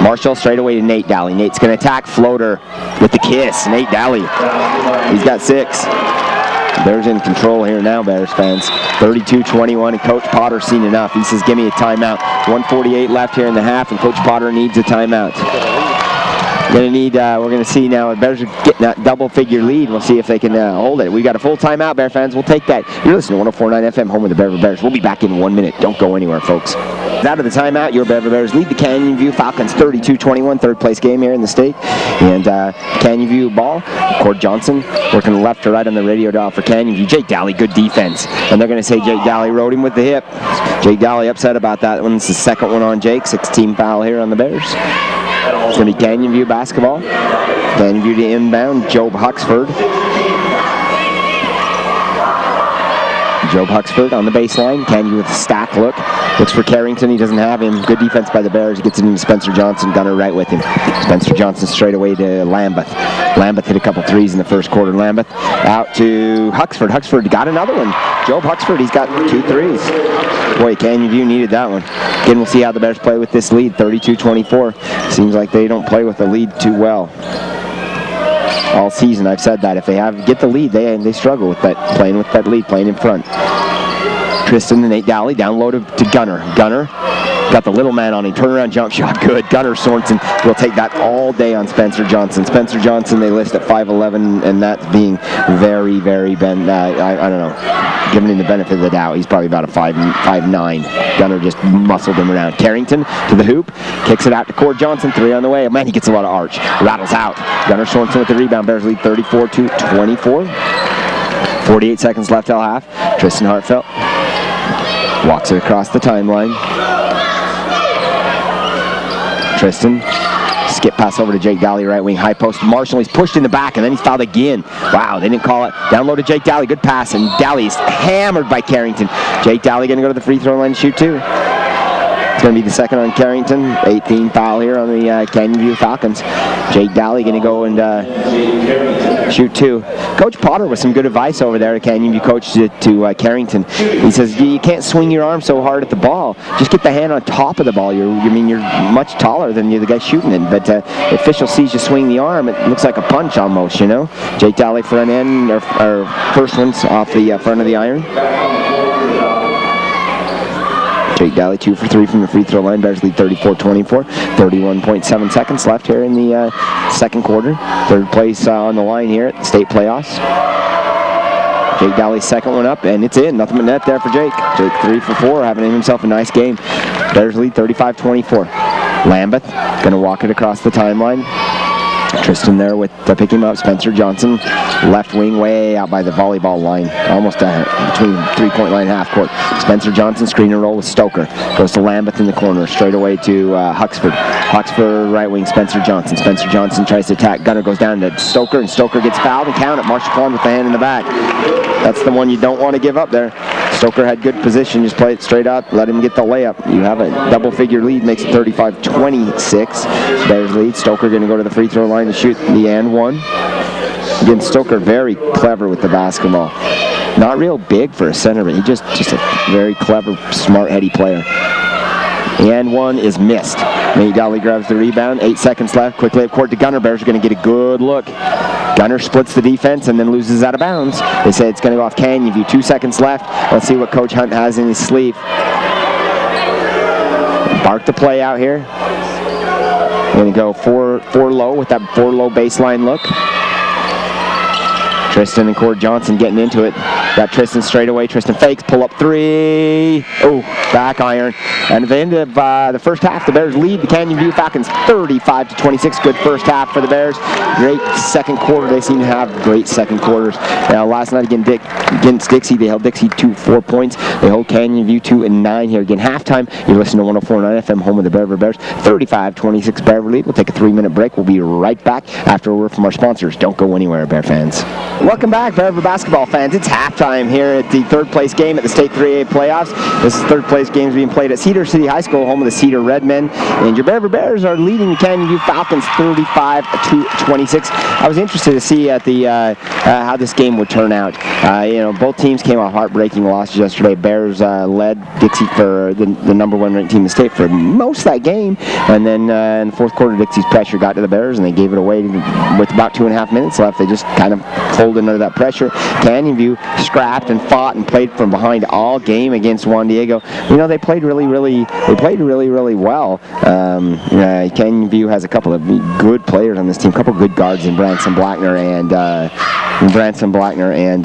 Marshall straight away to Nate Daly. Nate's going to attack. Floater with the kiss. Nate Daly. He's got 6. Bears in control here now, Bears fans. 32-21, and Coach Potter's seen enough. He says, give me a timeout. 1:48 left here in the half, and Coach Potter needs a timeout. We're going to see now, Bears are getting that double-figure lead. We'll see if they can hold it. We got a full timeout, Bear fans. We'll take that. You're listening to 104.9 FM, home of the Bearver Bears. We'll be back in 1 minute. Don't go anywhere, folks. Out of the timeout, your Bearver Bears lead the Canyon View Falcons 32-21, third place game here in the state. And Canyon View ball, Cord Johnson working left to right on the radio dial for Canyon View. Jake Daly, good defense. And they're going to say Jake Daly rode him with the hip. Jake Daly upset about that one. It's the second one on Jake. 6-team foul here on the Bears. It's going to be Canyon View basketball. Canyon View to inbound, Job Huxford. Job Huxford on the baseline. Canyon View with a stack look. Looks for Carrington. He doesn't have him. Good defense by the Bears. He gets it into Spencer Johnson. Gunner right with him. Spencer Johnson straight away to Lambeth. Lambeth hit a couple threes in the first quarter. Lambeth out to Huxford. Huxford got another one. Job Huxford, he's got 2 threes. Boy, Canyon View needed that one. Again, we'll see how the Bears play with this lead, 32-24. Seems like they don't play with the lead too well. All season, I've said that. If they get the lead, they struggle with that, playing with that lead, playing in front. Tristan and Nate Daly down low to Gunner. Gunner got the little man on him. Turnaround jump shot, good. Gunner Sorensen will take that all day on Spencer Johnson. Spencer Johnson, they list at 5'11", and that's being very, very bent. I don't know. Giving him the benefit of the doubt, he's probably about a 5'9". Gunner just muscled him around. Carrington to the hoop, kicks it out to Cord Johnson. 3 on the way. Oh, man, he gets a lot of arch. Rattles out. Gunner Sorensen with the rebound. Bears lead 34-24. 48 seconds left till half. Tristan Hartfeld walks it across the timeline. Tristan, skip pass over to Jake Daly, right wing, high post. Marshall, he's pushed in the back, and then he's fouled again. Wow, they didn't call it. Down low to Jake Daly, good pass, and Daly's hammered by Carrington. Jake Daly going to go to the free throw line and shoot 2. It's going to be the second on Carrington. 18 foul here on the Canyon View Falcons. Jake Daly going to go and shoot 2. Coach Potter with some good advice over there, Canyon View coach to Carrington. He says, you can't swing your arm so hard at the ball. Just get the hand on top of the ball. You're much taller than the guy shooting it. But the official sees you swing the arm. It looks like a punch almost, you know. Jake Daly front end, or first one's off the front of the iron. Jake Daly 2 for 3 from the free throw line. Bears lead 34-24. 31.7 seconds left here in the second quarter. Third place on the line here at the state playoffs. Jake Daly's second one up, and it's in. Nothing but net there for Jake. Jake 3 for 4, having himself a nice game. Bears lead 35-24. Lambeth going to walk it across the timeline. Tristan there with pick him up. Spencer Johnson, left wing, way out by the volleyball line, almost between 3-point line and half court. Spencer Johnson, screen and roll with Stoker. Goes to Lambeth in the corner, straight away to Huxford. Huxford, right wing, Spencer Johnson. Spencer Johnson tries to attack. Gunner goes down to Stoker, and Stoker gets fouled and count it. Marshall Pond with the hand in the back. That's the one you don't want to give up there. Stoker had good position, just play it straight out, let him get the layup. You have a double-figure lead, makes it 35-26. Bears lead. Stoker going to go to the free throw line to shoot the and one. Again, Stoker very clever with the basketball. Not real big for a center, but he's just a very clever, smart, heady player. And one is missed. Nate Daly grabs the rebound. 8 seconds left. Quickly up court to Gunner. Bears are going to get a good look. Gunner splits the defense and then loses out of bounds. They say it's going to go off Canyon View. 2 seconds left. Let's see what Coach Hunt has in his sleeve. Bark the play out here. Going to go four low with that 4 low baseline look. Tristan and Cord Johnson getting into it. Got Tristan straight away. Tristan fakes, pull up 3. Oh, back iron. And at the end of the first half, the Bears lead the Canyon View Falcons 35-26. Good first half for the Bears. Great second quarter. They seem to have great second quarters. Now, last night against Dixie, they held Dixie to 4 points. They hold Canyon View 2-9 here. Again, halftime, you're listening to 104.9 FM, home of the Bearver Bears. 35-26 Bearver lead. We'll take a 3-minute break. We'll be right back after a word from our sponsors. Don't go anywhere, Bear fans. Welcome back, Bear River basketball fans. It's halftime here at the third place game at the State 3A playoffs. This is third place games being played at Cedar City High School, home of the Cedar Redmen. And your Bear River Bears are leading the Canyon View Falcons 35-26. I was interested to see at the how this game would turn out. Both teams came off heartbreaking losses yesterday. Bears led Dixie for the number one ranked team in the state for most of that game. And then in the fourth quarter, Dixie's pressure got to the Bears, and they gave it away with about 2.5 minutes left. They just kind of pulled under that pressure. Canyon View scrapped and fought and played from behind all game against Juan Diego. They played really well. Canyon View has a couple of good players on this team, a couple of good guards in Branson Blackner and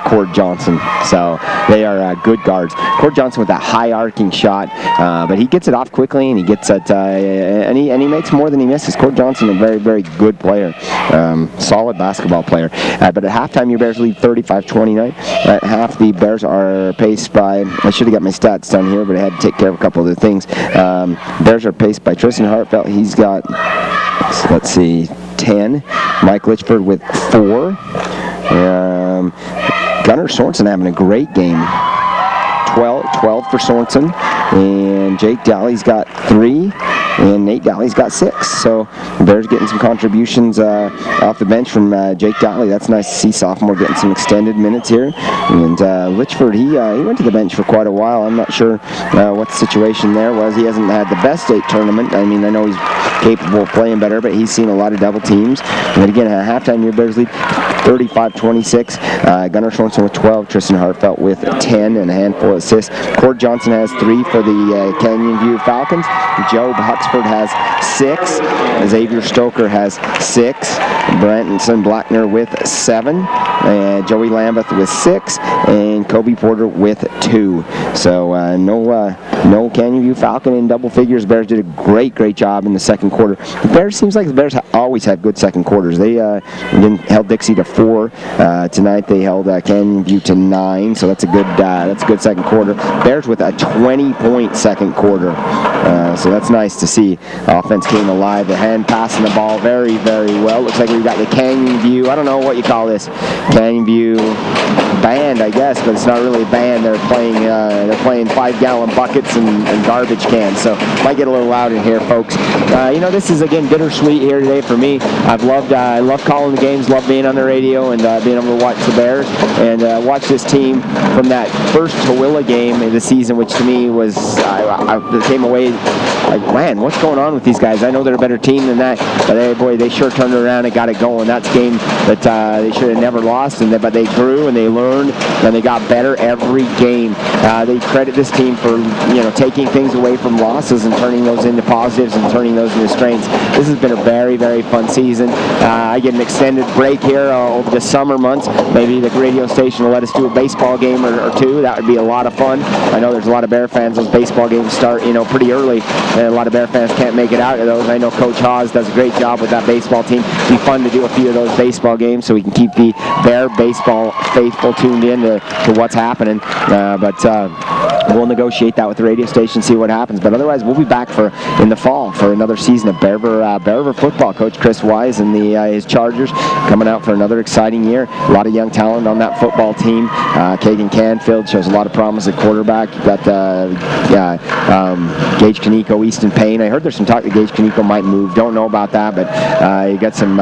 Cord Johnson. So they are good guards. Cord Johnson with that high arcing shot, but he gets it off quickly, and he gets it, and he makes more than he misses. Cord Johnson, a very, very good player, solid basketball player. But at halftime, your Bears lead 35-29. At half, the Bears are paced by, I should have got my stats down here, but I had to take care of a couple of other things. Bears are paced by Tristan Hartfeld. He's got, let's see, 10. Mike Litchford with 4. Gunnar Sorensen having a great game. 12 for Sorensen. And Jake Daly's got 3. And Nate Daly's got 6. So the Bears getting some contributions off the bench from Jake Daly. That's nice to see. Sophomore getting some extended minutes here. And Litchford, he went to the bench for quite a while. I'm not sure what the situation there was. He hasn't had the best state tournament. I mean, I know he's capable of playing better, but he's seen a lot of double teams. And again, at halftime, your Bears lead 35-26. Gunnar Sorensen with 12. Tristan Hartfeld with 10 and a handful of assists. Cord Johnson has 3 for the Canyon View Falcons. Joe Huxford has 6. Xavier Stoker has 6. Branson Blackner with 7. Joey Lambeth with 6. And Kobe Porter with 2. So no Canyon View Falcon in double figures. Bears did a great job in the second quarter. The Bears, seems like the Bears always have good second quarters. They held Dixie to 4. Tonight they held Canyon View to 9. So that's a good second quarter. Bears with a 20-point second quarter. So that's nice to see. Offense came alive. The hand passing the ball very, very well. Looks like we've got the Canyon View, I don't know what you call this, Canyon View band, I guess, but it's not really a band. They're playing 5-gallon buckets and garbage cans. So might get a little loud in here, folks. This is again bittersweet here today for me. I love calling the games, love being on the radio and being able to watch the Bears and watch this team from that first Tooele game of the season, which to me was I came away like, man, what's going on with these guys? I know they're a better team than that, but they sure turned it around and got it going. That's a game that they should have never lost, but they grew and they learned and they got better every game. They credit this team for taking things away from losses and turning those into positives and turning those into strengths. This has been a very, very fun season. I get an extended break here over the summer months. Maybe the radio station will let us do a baseball game or two. That would be a lot of fun. I know there's a lot of Bear fans. Those baseball games start pretty early, and a lot of Bear fans can't make it out of those. I know Coach Haas does a great job with that baseball team. It'd be fun to do a few of those baseball games so we can keep the Bear baseball faithful tuned in to what's happening. We'll negotiate that with the radio station, see what happens. But otherwise, we'll be back in the fall for another season of Bear River football. Coach Chris Wise and his Chargers coming out for another exciting year. A lot of young talent on that football team. Kagan Canfield shows a lot of promise at quarterback. You've got Gage Kaneko, Easton Payne. I heard there's some talk that Gage Kaneko might move. Don't know about that, but you got some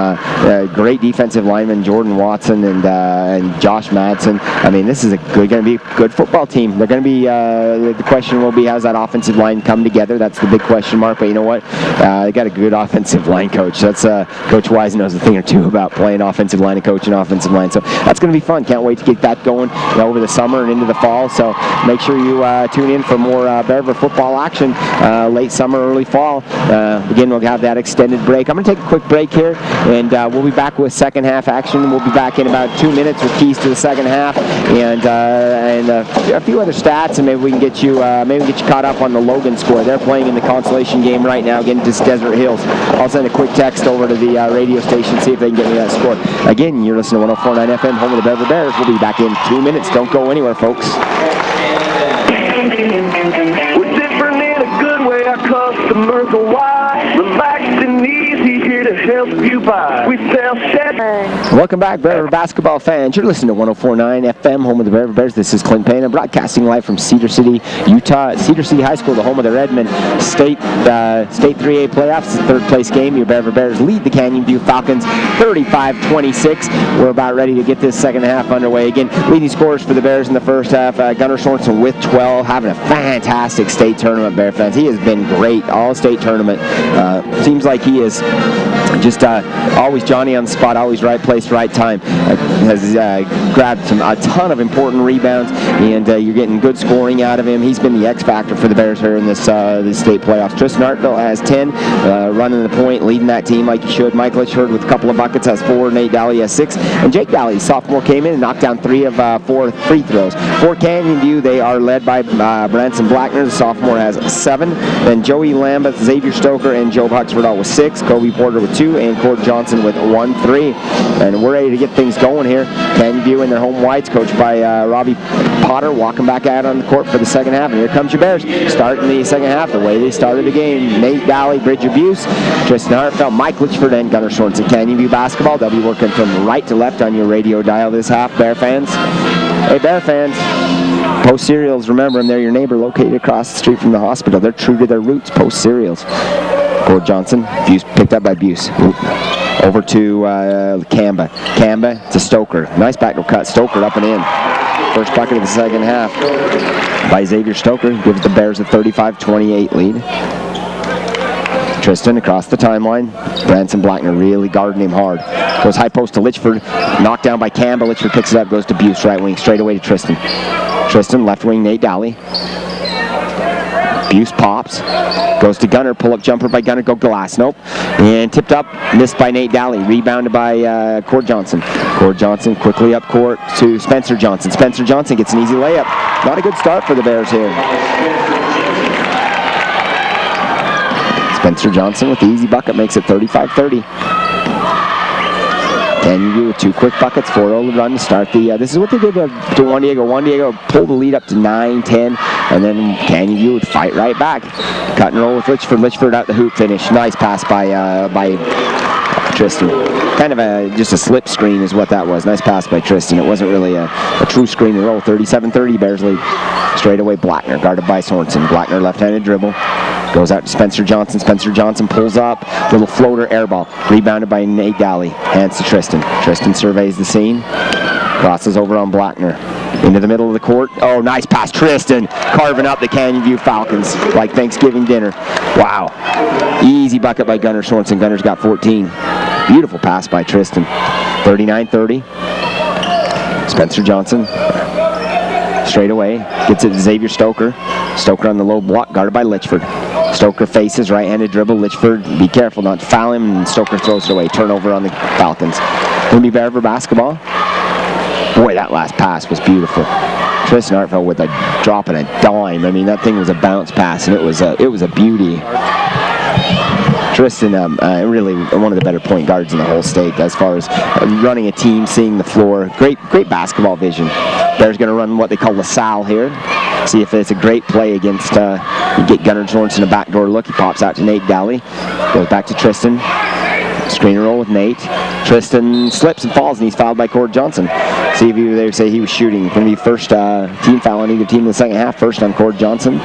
great defensive linemen, Jordan Watson and Josh Madsen. I mean, this is going to be a good football team. They're going to be. The question will be, how's that offensive line come together? That's the big question mark. But you know what? They got a good offensive line coach. That's Coach Wise knows a thing or two about playing offensive line and coaching offensive line. So that's going to be fun. Can't wait to get that going over the summer and into the fall. So make sure you tune in for more Bear River football action late summer, early fall. Again, we'll have that extended break. I'm going to take a quick break here, and we'll be back with second half action. We'll be back in about 2 minutes with keys to the second half and a few other stats, and maybe we can get you caught up on the Logan score. They're playing in the consolation game right now against Desert Hills. I'll send a quick text over to the radio station, see if they can get me that score. Again, you're listening to 104.9 FM, home of the Bear River Bears. We'll be back in 2 minutes. Don't go anywhere, folks. We're different in a good way. Our customers are wide, relaxed and easy, here to sell Pupa. We sell set. Welcome back, Bear River basketball fans. You're listening to 104.9 FM, home of the Bear River Bears. This is Clint Payne. I'm broadcasting live from Cedar City, Utah. Cedar City High School, the home of the Redmond State 3A playoffs. Third place game. Your Bear River Bears lead the Canyon View Falcons 35-26. We're about ready to get this second half underway. Again, leading scorers for the Bears in the first half. Gunnar Sorensen with 12, having a fantastic state tournament, Bear fans. He has been great all state tournament. Seems like he is just always Johnny on the spot, always right place, right time. Has grabbed a ton of important rebounds, and you're getting good scoring out of him. He's been the X factor for the Bears here in this state playoffs. Tristan Hartville has 10, running the point, leading that team like he should. Mike Litchford with a couple of buckets has 4. Nate Daly has 6, and Jake Daly, sophomore, came in and knocked down 3 of 4 free throws. For Canyon View, they are led by Branson Blackner. The sophomore has 7. Then Joey Lambeth, Xavier Stoker, and Joe Huxford all with 6. Kobe Porter with 2, and Cord Johnson with 1-3. And we're ready to get things going here. Canyon View in their home whites, coached by Robbie Potter, walking back out on the court for the second half. And here comes your Bears, starting the second half the way they started the game. Nate Daly, Bridge Abuse, Tristan Hartfeld, Mike Litchford, and Gunnar Sorensen. Canyon View basketball. They'll be working from right to left on your radio dial this half, Bear fans. Hey, Bear fans. Post Cereals, remember them, they're your neighbor located across the street from the hospital. They're true to their roots, Post Cereals. Cord Johnson, Buse, picked up by Buse. Over to Kamba. Kamba to Stoker. Nice backdoor cut. Stoker up and in. First bucket of the second half by Xavier Stoker. Gives the Bears a 35-28 lead. Tristan across the timeline. Branson Blackner really guarding him hard. Goes high post to Litchford. Knocked down by Kamba. Litchford picks it up. Goes to Buse, right wing. Straight away to Tristan. Tristan, left wing, Nate Daly. Buse pops. Goes to Gunner. Pull-up jumper by Gunner. Go glass. Nope. And tipped up. Missed by Nate Daly. Rebounded by Cord Johnson. Cord Johnson quickly up court to Spencer Johnson. Spencer Johnson gets an easy layup. Not a good start for the Bears here. Spencer Johnson with the easy bucket makes it 35-30. Canyon View with 2 quick buckets, 4-0 run to start the. This is what they did to Juan Diego. Juan Diego pulled the lead up to 9-10, and then Canyon View would fight right back. Cut and roll with Litchford. Litchford out the hoop finish. Nice pass by Tristan. Kind of just a slip screen is what that was. Nice pass by Tristan. It wasn't really a true screen and roll. 37-30 Bears lead. Straight away Blackner, guarded by Sorensen. Blackner left-handed dribble. Goes out to Spencer Johnson. Spencer Johnson pulls up. Little floater air ball. Rebounded by Nate Daly. Hands to Tristan. Tristan surveys the scene. Crosses over on Blackner. Into the middle of the court. Oh, nice pass. Tristan carving up the Canyon View Falcons like Thanksgiving dinner. Wow. Easy bucket by Gunnar Sorensen. Gunner's got 14. Beautiful pass by Tristan. 39-30. Spencer Johnson. Straight away. Gets it to Xavier Stoker. Stoker on the low block, guarded by Litchford. Stoker faces, right-handed dribble. Litchford, be careful not to foul him, and Stoker throws it away. Turnover on the Falcons. Going to be Bear River basketball. Boy, that last pass was beautiful. Tristan Hartfeld with a drop and a dime. I mean, that thing was a bounce pass, and it was a beauty. Tristan, really one of the better point guards in the whole state as far as running a team, seeing the floor. Great basketball vision. Bears going to run what they call LaSalle here. See if it's a great play against, you get Gunnar Sorensen a backdoor look. He pops out to Nate Daly. Goes back to Tristan. Screen and roll with Nate. Tristan slips and falls, and he's fouled by Cord Johnson. See if they say he was shooting. Going to be first team foul on either team in the second half. First on Cord Johnson.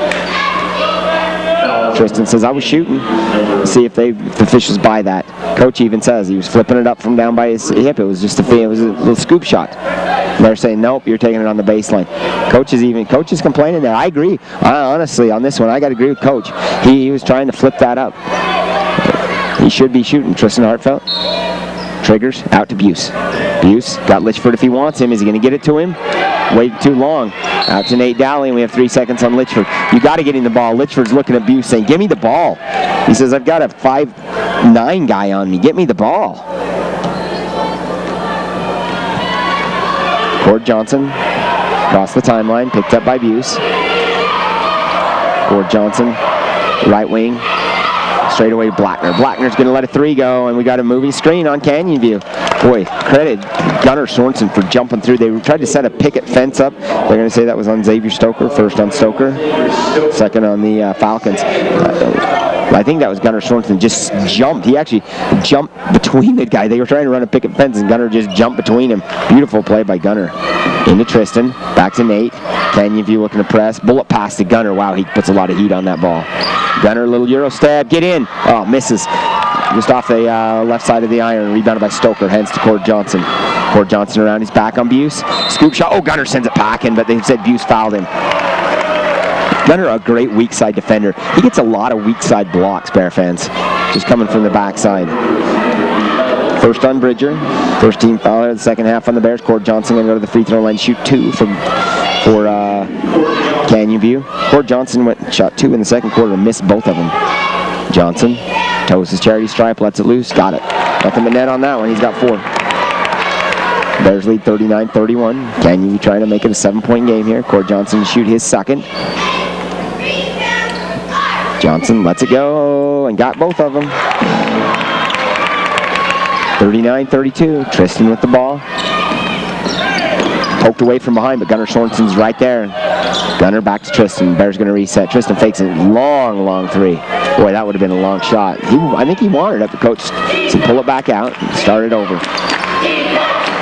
Tristan says, I was shooting. See if the officials buy that. Coach even says he was flipping it up from down by his hip. It was just a little scoop shot. And they're saying, nope, you're taking it on the baseline. Coach is complaining there. I agree. Honestly, on this one, I got to agree with Coach. He was trying to flip that up. He should be shooting. Tristan Hartfeld triggers out to Buse. Buse got Litchford if he wants him. Is he going to get it to him? Waited too long. Out to Nate Daly, and we have 3 seconds on Litchford. You got to get him the ball. Litchford's looking at Buse saying, give me the ball. He says, I've got a 5'9" guy on me. Get me the ball. Cord Johnson across the timeline, picked up by Buse. Cord Johnson, right wing. Straight away Blackner. Blackner's going to let a 3 go, and we got a moving screen on Canyon View. Boy, credit Gunnar Sorensen for jumping through. They tried to set a picket fence up. They're going to say that was on Xavier Stoker. First on Stoker. Second on the Falcons. I think that was Gunnar Sorensen just jumped. He actually jumped between the guy. They were trying to run a picket fence, and Gunnar just jumped between him. Beautiful play by Gunnar. Into Tristan. Back to Nate. Canyon View looking to press. Bullet pass to Gunnar. Wow, he puts a lot of heat on that ball. Gunnar, a little Euro stab. Get in. Oh, misses. Just off the left side of the iron. Rebounded by Stoker. Hands to Cord Johnson. Cord Johnson around his back on Buse. Scoop shot. Oh, Gunnar sends it packing, but they said Buse fouled him. Gunnar, a great weak side defender. He gets a lot of weak side blocks, Bear fans. Just coming from the backside. First on Bridger. First team foul here. The second half on the Bears. Cord Johnson going to go to the free throw line. Shoot 2 for Canyon View. Cord Johnson shot 2 in the second quarter. Missed both of them. Johnson toes his charity stripe. Lets it loose. Got it. Nothing but net on that one. He's got 4. Bears lead 39-31. Canyon View trying to make it a 7-point game here. Cord Johnson to shoot his second. Johnson lets it go and got both of them. 39-32. Tristan with the ball. Poked away from behind, but Gunnar Sorensen's right there. Gunnar back to Tristan. Bears going to reset. Tristan fakes a long, long 3. Boy, that would have been a long shot. I think he wanted it. The coach said pull it back out and start it over.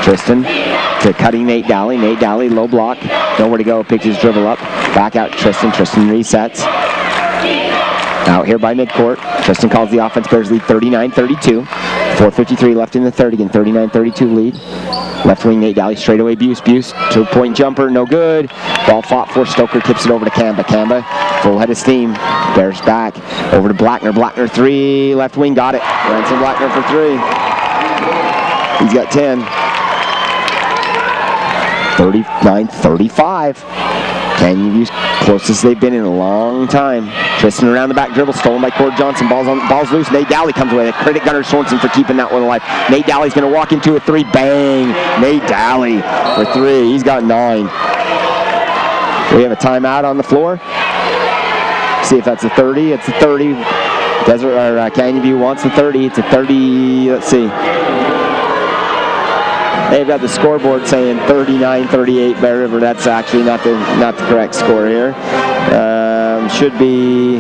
Tristan to cutting Nate Dally. Nate Dally, low block. Nowhere to go. Picks his dribble up. Back out to Tristan. Tristan resets. Out here by midcourt. Tristan calls the offense. Bears lead 39-32. 4:53 left in the third. Again, 39-32 lead. Left wing Nate Dally. Straight away Buse. Buse. 2-point jumper. No good. Ball fought for. Stoker tips it over to Kamba. Kamba. Full head of steam. Bears back. Over to Blackner. Blackner 3. Left wing. Got it. Ransom Blackner for 3. He's got 10. 39-35. Canyon View's closest they've been in a long time. Tristan around the back dribble, stolen by Cord Johnson. Ball's loose. Nate Dally comes away. Credit Gunnar Sorensen for keeping that one alive. Nate Dally's going to walk into a 3. Bang! Nate Dally for 3. He's got 9. We have a timeout on the floor. See if that's a 30. It's a 30. Canyon View wants the 30. It's a 30. Let's see. They've got the scoreboard saying 39-38 Bear River. That's actually not the correct score here. Should be,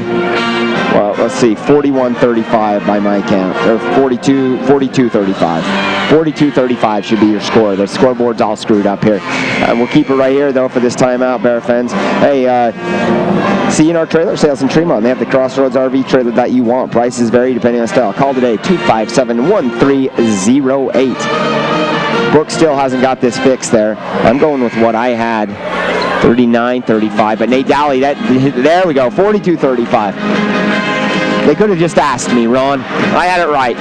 well, let's see, 41-35 by my count, or 42-35. 42-35 should be your score. The scoreboard's all screwed up here. We'll keep it right here, though, for this timeout, Bear fans. Hey, see you in our trailer sales in Tremont. They have the Crossroads RV trailer that you want. Prices vary depending on style. Call today, 257-1308. Brooke still hasn't got this fixed there. I'm going with what I had, 39-35. But Nate Dally, there we go, 42-35. They could have just asked me, Ron. I had it right.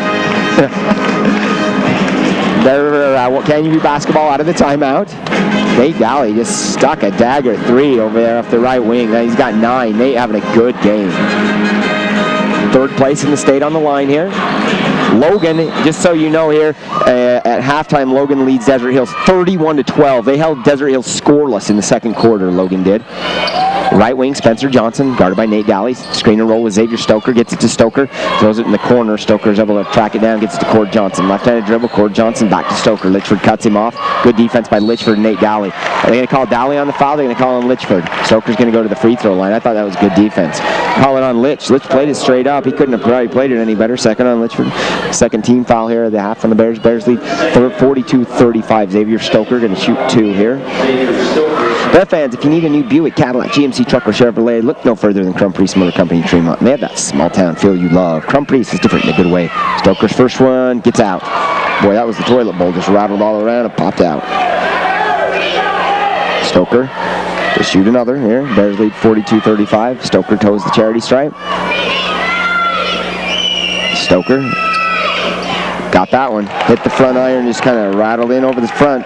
Canyon View basketball out of the timeout. Nate Dally just stuck a dagger 3 over there off the right wing. Now he's got 9. Nate having a good game. 3rd place in the state on the line here. Logan, just so you know here, at halftime, Logan leads Desert Hills 31-12. They held Desert Hills scoreless in the second quarter, Logan did. Right wing, Spencer Johnson, guarded by Nate Dally. Screen and roll with Xavier Stoker. Gets it to Stoker. Throws it in the corner. Stoker's able to track it down. Gets it to Cord Johnson. Left-handed dribble. Cord Johnson back to Stoker. Litchford cuts him off. Good defense by Litchford and Nate Dally. Are they going to call Dally on the foul? They're going to call on Litchford. Stoker's going to go to the free throw line. I thought that was good defense. Call it on Litch. Litch played it straight up. He couldn't have probably played it any better. Second on Litchford. Second team foul here at the half on the Bears. Bears lead 42-35. Xavier Stoker going to shoot 2 here. Bear fans, if you need a new Buick, Cadillac, GMC truck, or Chevrolet, look no further than Crum Priest Motor Company in Tremont. And they have that small town feel you love. Crum Priest is different in a good way. Stoker's first one gets out. Boy, that was the toilet bowl. Just rattled all around and popped out. Stoker to shoot another here. Bears lead 42-35. Stoker toes the charity stripe. Stoker got that one. Hit the front iron, just kind of rattled in over the front.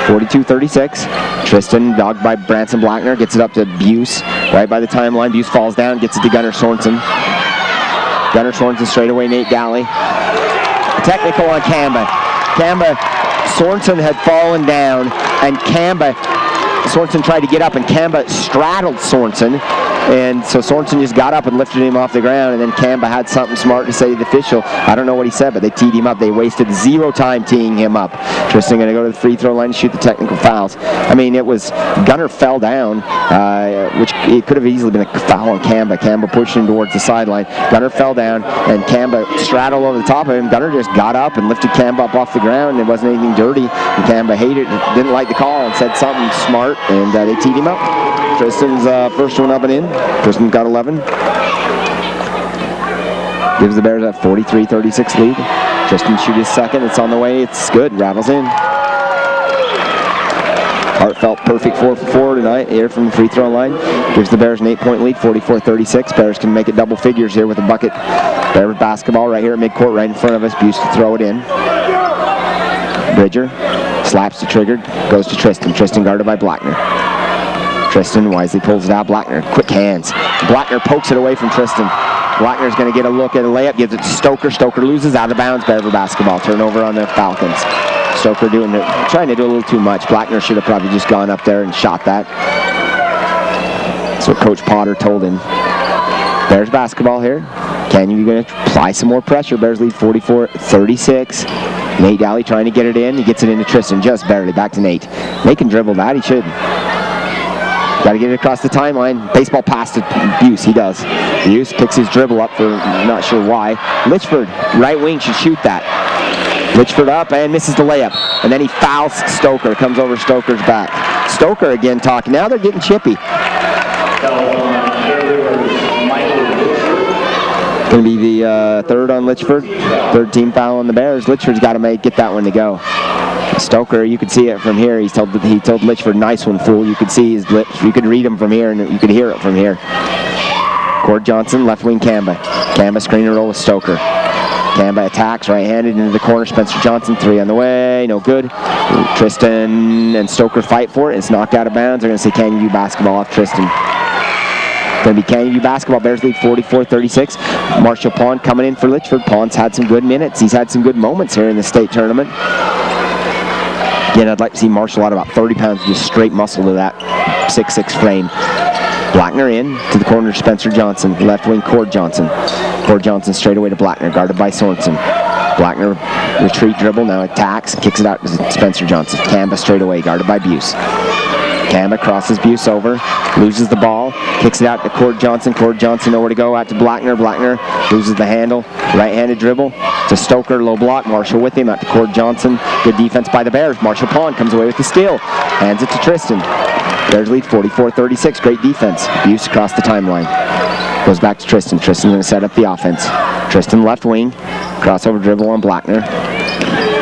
42-36. Tristan, dogged by Branson Blackner, gets it up to Buse. Right by the timeline, Buse falls down, gets it to Gunnar Sorensen. Gunnar Sorensen straight away, Nate Dally. A technical on Kamba. Sorensen had fallen down, and Sorensen tried to get up, and Kamba straddled Sorensen. And so Sorensen just got up and lifted him off the ground, and then Kamba had something smart to say to the official. I don't know what he said, but they teed him up. They wasted 0 time teeing him up. Tristan going to go to the free throw line and shoot the technical fouls. I mean, it was Gunner fell down, which it could have easily been a foul on Kamba. Kamba pushed him towards the sideline. Gunner fell down, and Kamba straddled over the top of him. Gunner just got up and lifted Kamba up off the ground. It wasn't anything dirty. And Kamba hated it, didn't like the call, and said something smart, and they teed him up. Tristan's first one up and in. Tristan got 11. Gives the Bears a 43-36 lead. Tristan shoot his second. It's on the way. It's good. Rattles in. Heartfelt perfect 4 for 4 tonight here from the free throw line. Gives the Bears an 8-point lead, 44-36. Bears can make it double figures here with a bucket. Bears basketball right here at midcourt, right in front of us. Buse to throw it in. Bridger slaps the trigger, goes to Tristan. Tristan guarded by Blackner. Tristan wisely pulls it out. Blackner, quick hands. Blackner pokes it away from Tristan. Blackner's going to get a look at a layup, gives it to Stoker. Stoker loses out of bounds. Bear basketball. Turnover on the Falcons. Stoker trying to do a little too much. Blackner should have probably just gone up there and shot that. That's what Coach Potter told him. Bears basketball here. Canyon going to apply some more pressure. Bears lead 44-36. Nate Daly trying to get it in. He gets it into Tristan just barely. Back to Nate. Nate can dribble that. He should. Got to get it across the timeline. Baseball pass to Buse. He does. Buse picks his dribble up for not sure why. Litchford, right wing, should shoot that. Litchford up and misses the layup. And then he fouls Stoker. Comes over Stoker's back. Stoker again talking. Now they're getting chippy. Going to be the third on Litchford. Third team foul on the Bears. Litchford's got to get that one to go. Stoker, you could see it from here. He told Litchford, nice one, fool. You could see his lips. You could read him from here, and you could hear it from here. Cord Johnson, left wing Kamba. Kamba screen and roll with Stoker. Kamba attacks, right-handed into the corner. Spencer Johnson, 3 on the way, no good. Tristan and Stoker fight for it. It's knocked out of bounds. They're going to say Canyon View basketball off Tristan. Going to be Canyon View basketball. Bears lead 44-36. Marshall Pond coming in for Litchford. Pond's had some good minutes. He's had some good moments here in the state tournament. Again, I'd like to see Marshall out about 30 pounds, just straight muscle to that 6'6" frame. Blackner in to the corner, Spencer Johnson. Left wing, Cord Johnson. Cord Johnson straight away to Blackner, guarded by Sorensen. Blackner retreat dribble, now attacks, kicks it out to Spencer Johnson. Kamba straight away, guarded by Buse. Kamba crosses Buse over, loses the ball, kicks it out to Cord Johnson. Cord Johnson nowhere to go, out to Blackner. Blackner loses the handle, right-handed dribble to Stoker, low block. Marshall with him, out to Cord Johnson. Good defense by the Bears. Marshall Pond comes away with the steal, hands it to Tristan. Bears lead 44-36, great defense. Buse across the timeline. Goes back to Tristan. Tristan going to set up the offense. Tristan left wing, crossover dribble on Blackner.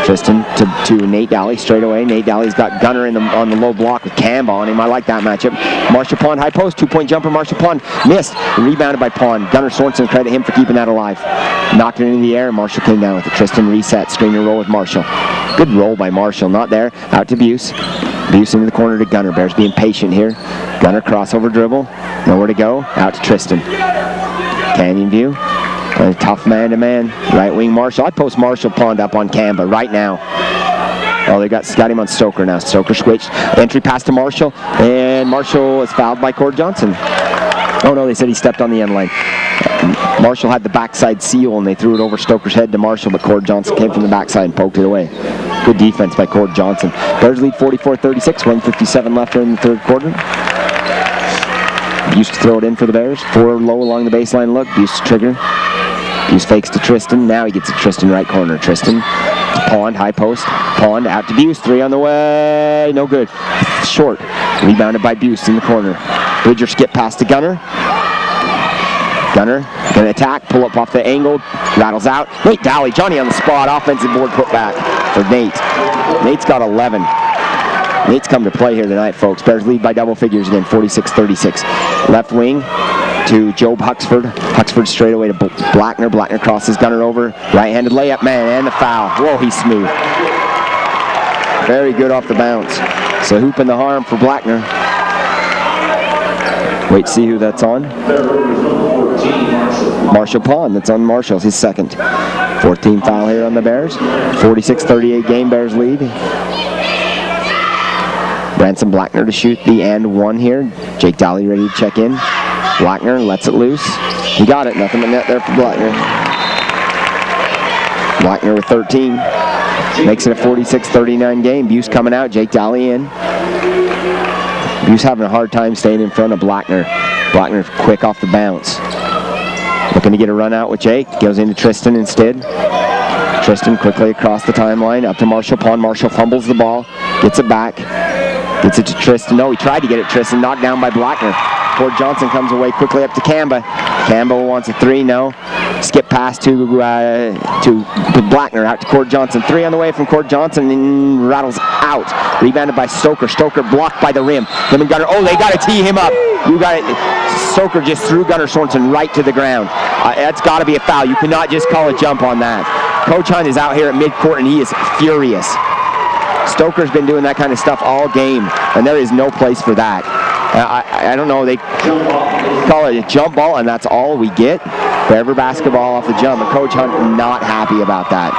Tristan to Nate Daly straight away. Nate Daly's got Gunner on the low block with Kamba on him. I like that matchup. Marshall Pond, high post, 2-point jumper. Marshall Pond missed. Rebounded by Pond. Gunner Sorensen, credit him for keeping that alive. Knocked it into the air. Marshall came down with it. Tristan reset. Screen and roll with Marshall. Good roll by Marshall. Not there. Out to Buse. Buse into the corner to Gunner. Bears being patient here. Gunner crossover dribble. Nowhere to go. Out to Tristan. Canyon View. A tough man-to-man. Right wing Marshall. I'd post Marshall Pond up on Kamba right now. Oh, they got him on Stoker now. Stoker switched. Entry pass to Marshall. And Marshall is fouled by Cord Johnson. Oh, no, they said he stepped on the end line. Marshall had the backside seal, and they threw it over Stoker's head to Marshall, but Cord Johnson came from the backside and poked it away. Good defense by Cord Johnson. Bears lead 44-36. 1:57 left in the third quarter. Used to throw it in for the Bears. 4 low along the baseline look. Used to trigger. Buse fakes to Tristan. Now he gets it Tristan right corner. Tristan to Pond, high post. Pond out to Buse. 3 on the way. No good. Short. Rebounded by Buse in the corner. Bridger skip pass to Gunner. Gunner going to attack. Pull up off the angle. Rattles out. Nate Daly. Johnny on the spot. Offensive board put back for Nate. Nate's got 11. Nate's come to play here tonight, folks. Bears lead by double figures again, 46-36. Left wing to Job Huxford. Huxford straight away to Blackner. Blackner crosses Gunner over. Right-handed layup, man, and the foul. Whoa, he's smooth. Very good off the bounce. So hoop in the harm for Blackner. Wait to see who that's on. Marshall Pond, that's on Marshall's, his second. 14 foul here on the Bears. 46-38 game, Bears lead. Ransom Blackner to shoot the and one here. Jake Daly ready to check in. Blackner lets it loose. He got it. Nothing but net there for Blackner. Blackner with 13. Makes it a 46-39 game. Buse coming out. Jake Daly in. Buse having a hard time staying in front of Blackner. Blackner quick off the bounce. Looking to get a run out with Jake. Goes into Tristan instead. Tristan quickly across the timeline. Up to Marshall Pond. Marshall fumbles the ball. Gets it back. Gets it to Tristan. No, he tried to get it. Tristan knocked down by Blackner. Cord Johnson comes away quickly up to Kamba. Kamba wants a 3. No. Skip pass to Blackner. Out to Cord Johnson. 3 on the way from Cord Johnson and rattles out. Rebounded by Stoker. Stoker blocked by the rim. Him and Gunnar. Oh, they got to tee him up. You got it. Stoker just threw Gunnar Sorensen right to the ground. That's got to be a foul. You cannot just call a jump on that. Coach Hunt is out here at midcourt and he is furious. Stoker's been doing that kind of stuff all game, and there is no place for that. I don't know, they call it a jump ball, and that's all we get. Forever basketball off the jump, and Coach Hunt not happy about that.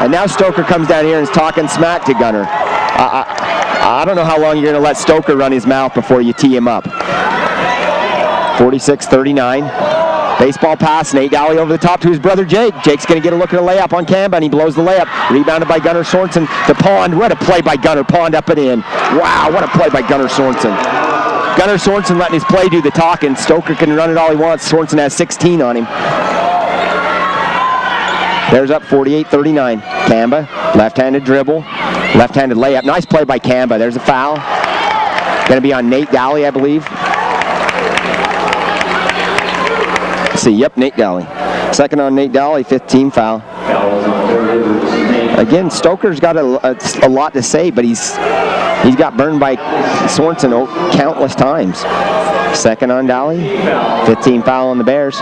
And now Stoker comes down here and is talking smack to Gunnar. I don't know how long you're going to let Stoker run his mouth before you tee him up. 46-39. Baseball pass, Nate Daly over the top to his brother Jake. Jake's going to get a look at a layup on Kamba, and he blows the layup. Rebounded by Gunnar Sorensen to Pond. What a play by Gunnar. Pond up and in. Wow, what a play by Gunnar Sorensen. Gunnar Sorensen letting his play do the talking. Stoker can run it all he wants. Sorensen has 16 on him. There's up 48-39. Kamba, left-handed dribble, left-handed layup. Nice play by Kamba. There's a foul. Going to be on Nate Daly, I believe. See, yep, Nate Daly. Second on Nate Daly, 15 foul. Again, Stoker's got a lot to say, but he's got burned by Sorensen countless times. Second on Daly, 15 foul on the Bears.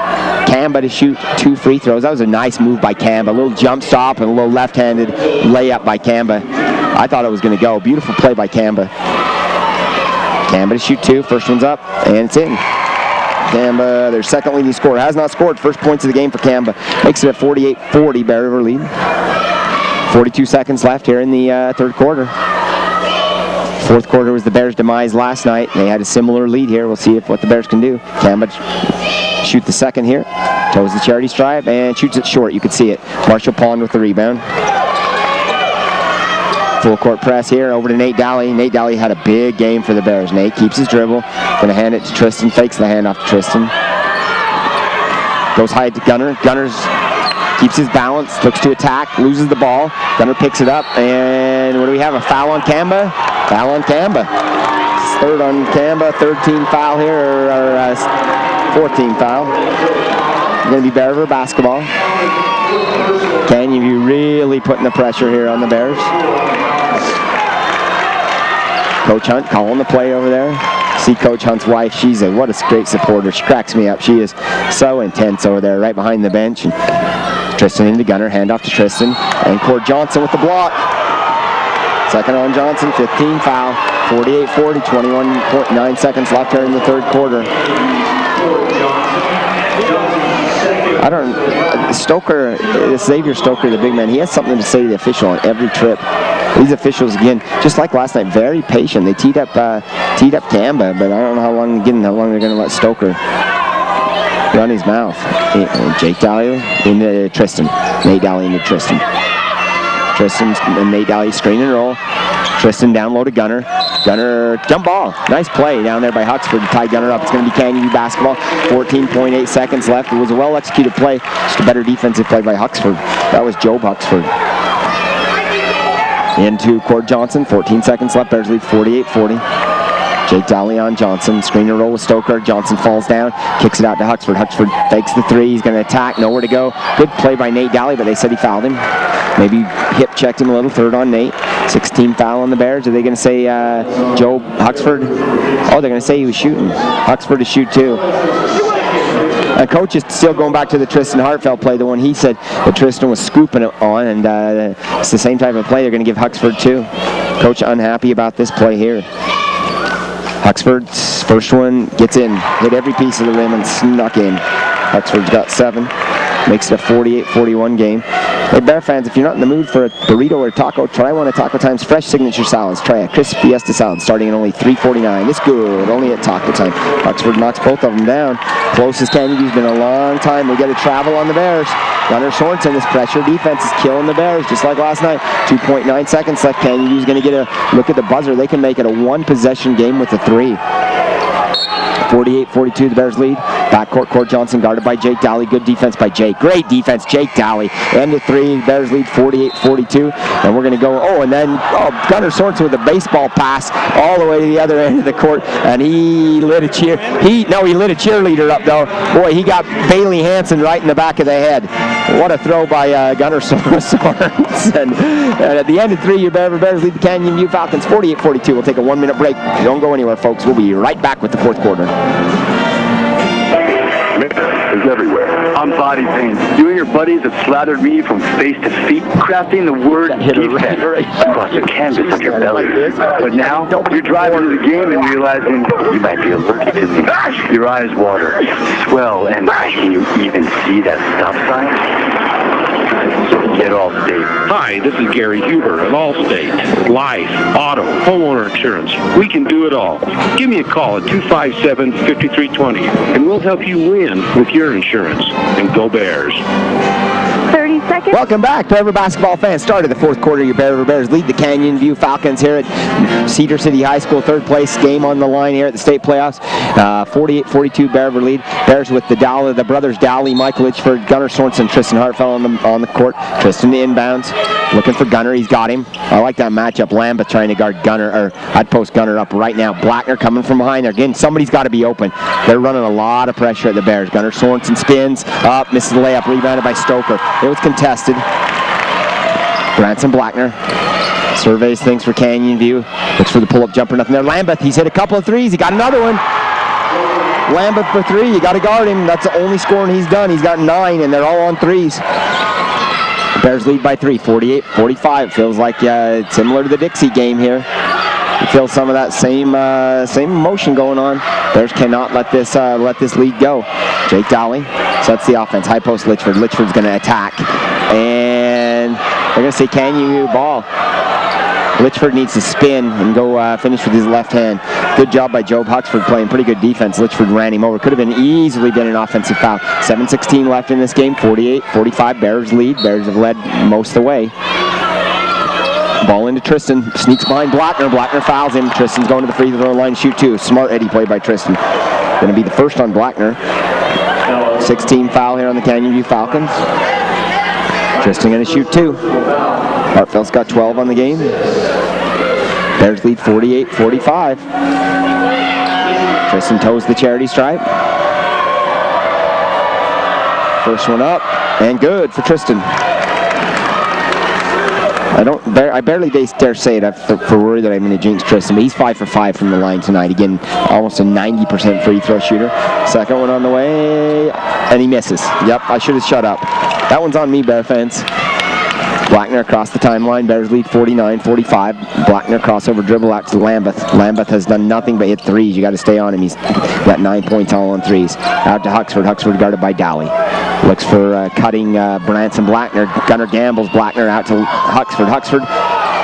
Kamba to shoot 2 free throws. That was a nice move by Kamba. A little jump stop and a little left-handed layup by Kamba. I thought it was going to go. Beautiful play by Kamba. Kamba to shoot 2. First one's up, and it's in. Kamba, their second leading scorer, has not scored. First points of the game for Kamba. Makes it a 48-40 Bear River lead. 42 seconds left here in the third quarter. Fourth quarter was the Bears' demise last night. They had a similar lead here. We'll see what the Bears can do. Kamba shoot the second here. Toes the charity stripe and shoots it short. You can see it. Marshall Pond with the rebound. Full court press here over to Nate Daly. Nate Daly had a big game for the Bears. Nate keeps his dribble. Going to hand it to Tristan. Fakes the handoff to Tristan. Goes high to Gunnar. Gunnar keeps his balance. Looks to attack. Loses the ball. Gunnar picks it up. And what do we have? A foul on Kamba? Foul on Kamba. Third on Kamba. Third team foul here. Or fourth team foul. Going to be Bear River basketball. Can you be really putting the pressure here on the Bears? Coach Hunt calling the play over there. See Coach Hunt's wife. She's what a great supporter. She cracks me up. She is so intense over there, right behind the bench. And Tristan into Gunnar. Hand off to Tristan. And Cord Johnson with the block. Second on Johnson. 15 foul. 48-40. 21.9 seconds left here in the third quarter. Stoker, Xavier Stoker, the big man, he has something to say to the official on every trip. These officials, again, just like last night, very patient. They teed up Kamba, but I don't know how long they're going to let Stoker run his mouth. Jake Daly into Tristan. Nate Daly into Tristan. Tristan and Nate Daly screen and roll. Tristan down low to Gunnar. Gunnar, jump ball. Nice play down there by Huxford to tie Gunnar up. It's going to be Canyon U basketball. 14.8 seconds left. It was a well-executed play. Just a better defensive play by Huxford. That was Job Huxford. Into Cord Johnson. 14 seconds left. Bears lead 48-40. Jake Daly on Johnson. Screen and roll with Stoker. Johnson falls down. Kicks it out to Huxford. Huxford fakes the 3. He's going to attack. Nowhere to go. Good play by Nate Daly, but they said he fouled him. Maybe hip checked him a little. Third on Nate. 16 foul on the Bears. Are they going to say Joe Huxford? Oh, they're going to say he was shooting. Huxford to shoot 2. Coach is still going back to the Tristan Hartfeld play, the one he said that Tristan was scooping it on, and it's the same type of play they're going to give Huxford 2. Coach unhappy about this play here. Huxford's first one gets in, hit every piece of the rim and snuck in. Huxford's got 7. Makes it a 48-41 game. Hey, Bear fans, if you're not in the mood for a burrito or a taco, try one of Taco Time's fresh signature salads. Try a crisp Fiesta salad starting at only $3.49. It's good, only at Taco Time. Oxford knocks both of them down. Closest Canyon View's been a long time. We get a travel on the Bears. Gunnar Sorensen, this pressure defense is killing the Bears, just like last night. 2.9 seconds left. Canyon View's going to get a look at the buzzer. They can make it a one-possession game with a 3. 48-42, the Bears lead. Backcourt, Cord Johnson guarded by Jake Daly. Good defense by Jake. Great defense, Jake Daly. End of 3, Bears lead 48-42. And we're going to go, Gunnar Sorensen with a baseball pass all the way to the other end of the court. And he lit a cheerleader up, though. Boy, he got Bailey Hansen right in the back of the head. What a throw by Gunnar Sorensen. And at the end of 3, your Bears lead the Canyon View Falcons 48-42. We'll take a 1-minute break. Don't go anywhere, folks. We'll be right back with the fourth quarter. Is everywhere. I'm Body Paint. You and your buddies have slathered me from face to feet, crafting the word defense across the canvas of your belly. But now, you're driving to the game and realizing you might be allergic to me. Your eyes water, swell, and can you even see that stop sign? Get Allstate. Hi, this is Gary Huber at Allstate. Life, auto, homeowner insurance. We can do it all. Give me a call at 257-5320 and we'll help you win with your insurance. And go Bears. 30 seconds. Welcome back, Bear basketball fans. Start of the fourth quarter. Your Bears lead the Canyon View Falcons here at Cedar City High School. Third place game on the line here at the state playoffs. 48-42 Bear lead. Bears with the brothers Dowley, Michael Litchford, Gunnar Sorensen, Tristan Hartfeld on the court. Tristan inbounds, looking for Gunnar. He's got him. I like that matchup. Lambeth trying to guard Gunnar, or I'd post Gunnar up right now. Blackner coming from behind there. Again, somebody's got to be open. They're running a lot of pressure at the Bears. Gunnar Sorensen spins up, misses the layup, rebounded by Stoker. It was contested. Branson Blackner surveys things for Canyon View. Looks for the pull-up jumper, nothing there. Lambeth, he's hit a couple of threes. He got another one. Lambeth for 3. You got to guard him. That's the only scoring he's done. He's got 9, and they're all on threes. Bears lead by 3, 48-45. Feels like similar to the Dixie game here. You feel some of that same emotion going on. Bears cannot let this lead go. Jake Dowley sets the offense. High post Litchford. Litchford's going to attack. And they're going to say Canyon View ball. Litchford needs to spin and go finish with his left hand. Good job by Job Huxford playing pretty good defense. Litchford ran him over. Could have easily been an offensive foul. 7:16 left in this game. 48-45. Bears lead. Bears have led most of the way. Ball into Tristan. Sneaks behind Blackner. Blackner fouls him. Tristan's going to the free throw line. Shoot 2. Smart Eddie play by Tristan. Going to be the first on Blackner. 16 foul here on the Canyon View Falcons. Tristan going to shoot 2. Hartfeld's got 12 on the game. Bears lead 48-45. Tristan toes the charity stripe. First one up, and good for Tristan. I barely dare say it for worry that I'm going to jinx Tristan, but he's 5 for 5 from the line tonight. Again, almost a 90% free throw shooter. Second one on the way, and he misses. Yep, I should have shut up. That one's on me, Bear fans. Blackner across the timeline. Bears lead 49-45. Blackner crossover dribble out to Lambeth. Lambeth has done nothing but hit threes. You got to stay on him. He's got 9 points all on threes. Out to Huxford. Huxford guarded by Dowley. Looks for cutting Branson Blackner. Gunnar gambles. Blackner out to Huxford. Huxford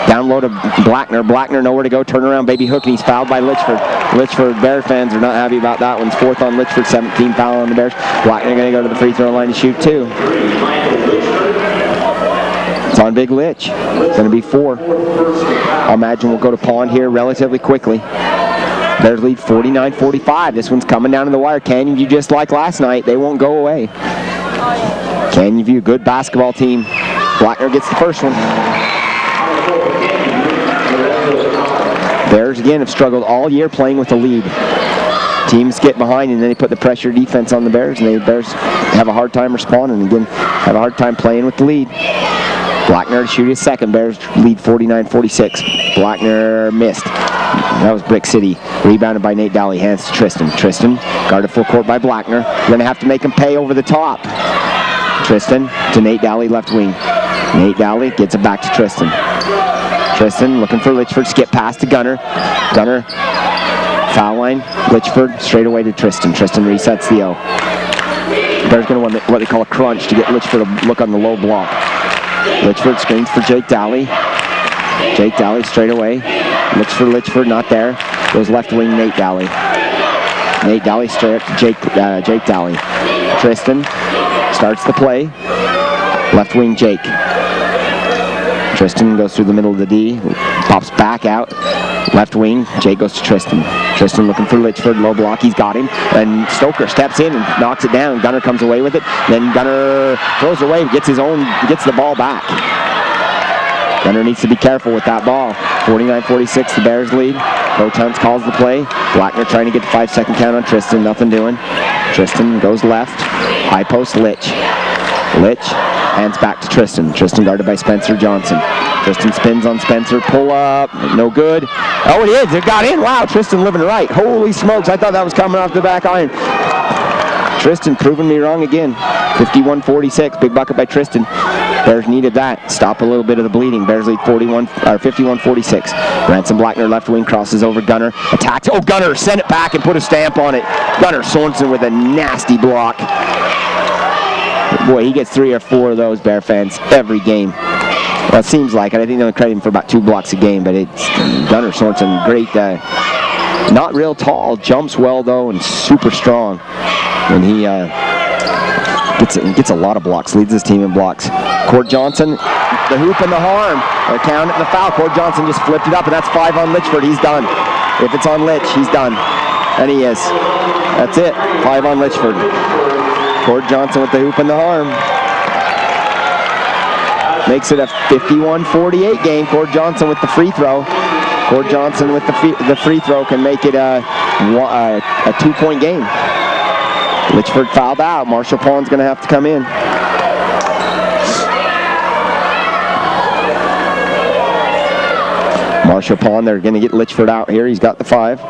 down low to Blackner. Blackner nowhere to go. Turn around, baby hook, and he's fouled by Litchford. Litchford, Bear fans are not happy about that one. 4th on Litchford, 17 foul on the Bears. Blackner going to go to the free throw line to shoot 2. It's on Big Litch. It's going to be 4. I'll imagine we'll go to Pond here relatively quickly. Bears lead 49-45. This one's coming down to the wire. Canyon View, just like last night, they won't go away. Canyon View, good basketball team. Blackner gets the first one. Bears, again, have struggled all year playing with the lead. Teams get behind, and then they put the pressure defense on the Bears, and the Bears have a hard time responding. Again, have a hard time playing with the lead. Blackner to shoot his second. Bears lead 49-46. Blackner missed. That was Brick City. Rebounded by Nate Dowley. Hands to Tristan. Tristan guarded full court by Blackner. Going to have to make him pay over the top. Tristan to Nate Dowley, left wing. Nate Dowley gets it back to Tristan. Tristan looking for Litchford. Skip pass to Gunnar. Gunnar foul line. Litchford straight away to Tristan. Tristan resets the O. Bears going to want what they call a crunch to get Litchford to look on the low block. Litchford screens for Jake Dowley. Jake Dowley straight away. Looks for Litchford, not there. Goes left wing, Nate Dowley. Nate Dowley straight up to Jake Dowley. Tristan starts the play. Left wing, Jake. Tristan goes through the middle of the D. Pops back out. Left wing, Jake goes to Tristan. Tristan looking for Litchford, low block, he's got him. And Stoker steps in and knocks it down. Gunner comes away with it. Then Gunner throws away, gets the ball back. Gunner needs to be careful with that ball. 49-46, the Bears lead. Coach Hunt calls the play. Blackner trying to get the 5-second count on Tristan, nothing doing. Tristan goes left. High post, Litch. Litch hands back to Tristan. Tristan guarded by Spencer Johnson. Tristan spins on Spencer, pull up, no good. Oh, it is, it got in. Wow, Tristan living right. Holy smokes, I thought that was coming off the back iron. Tristan proving me wrong again. 51-46, big bucket by Tristan. Bears needed that. Stop a little bit of the bleeding. Bears lead 51-46. Branson Blackner left wing crosses over Gunner. Attacks. Oh, Gunner, send it back and put a stamp on it. Gunner Sorensen with a nasty block. Boy, he gets 3 or 4 of those, Bear fans, every game. Well, it seems like it. I think they'll credit him for about 2 blocks a game, but it's Gunner Sorensen, great. Not real tall, jumps well though, and super strong. When he gets a lot of blocks, leads his team in blocks. Cord Johnson, the hoop and the harm. They're counting the foul. Cord Johnson just flipped it up, and that's 5 on Litchford. He's done. If it's on Litch, he's done. And he is. That's it. 5 on Litchford. Cord Johnson with the hoop and the harm. Makes it a 51-48 game. Cord Johnson with the free throw. Cord Johnson with the free throw can make it a 2-point game. Litchford fouled out. Marshall Pawn's going to have to come in. Marshall Pawn, they're going to get Litchford out here. He's got the 5.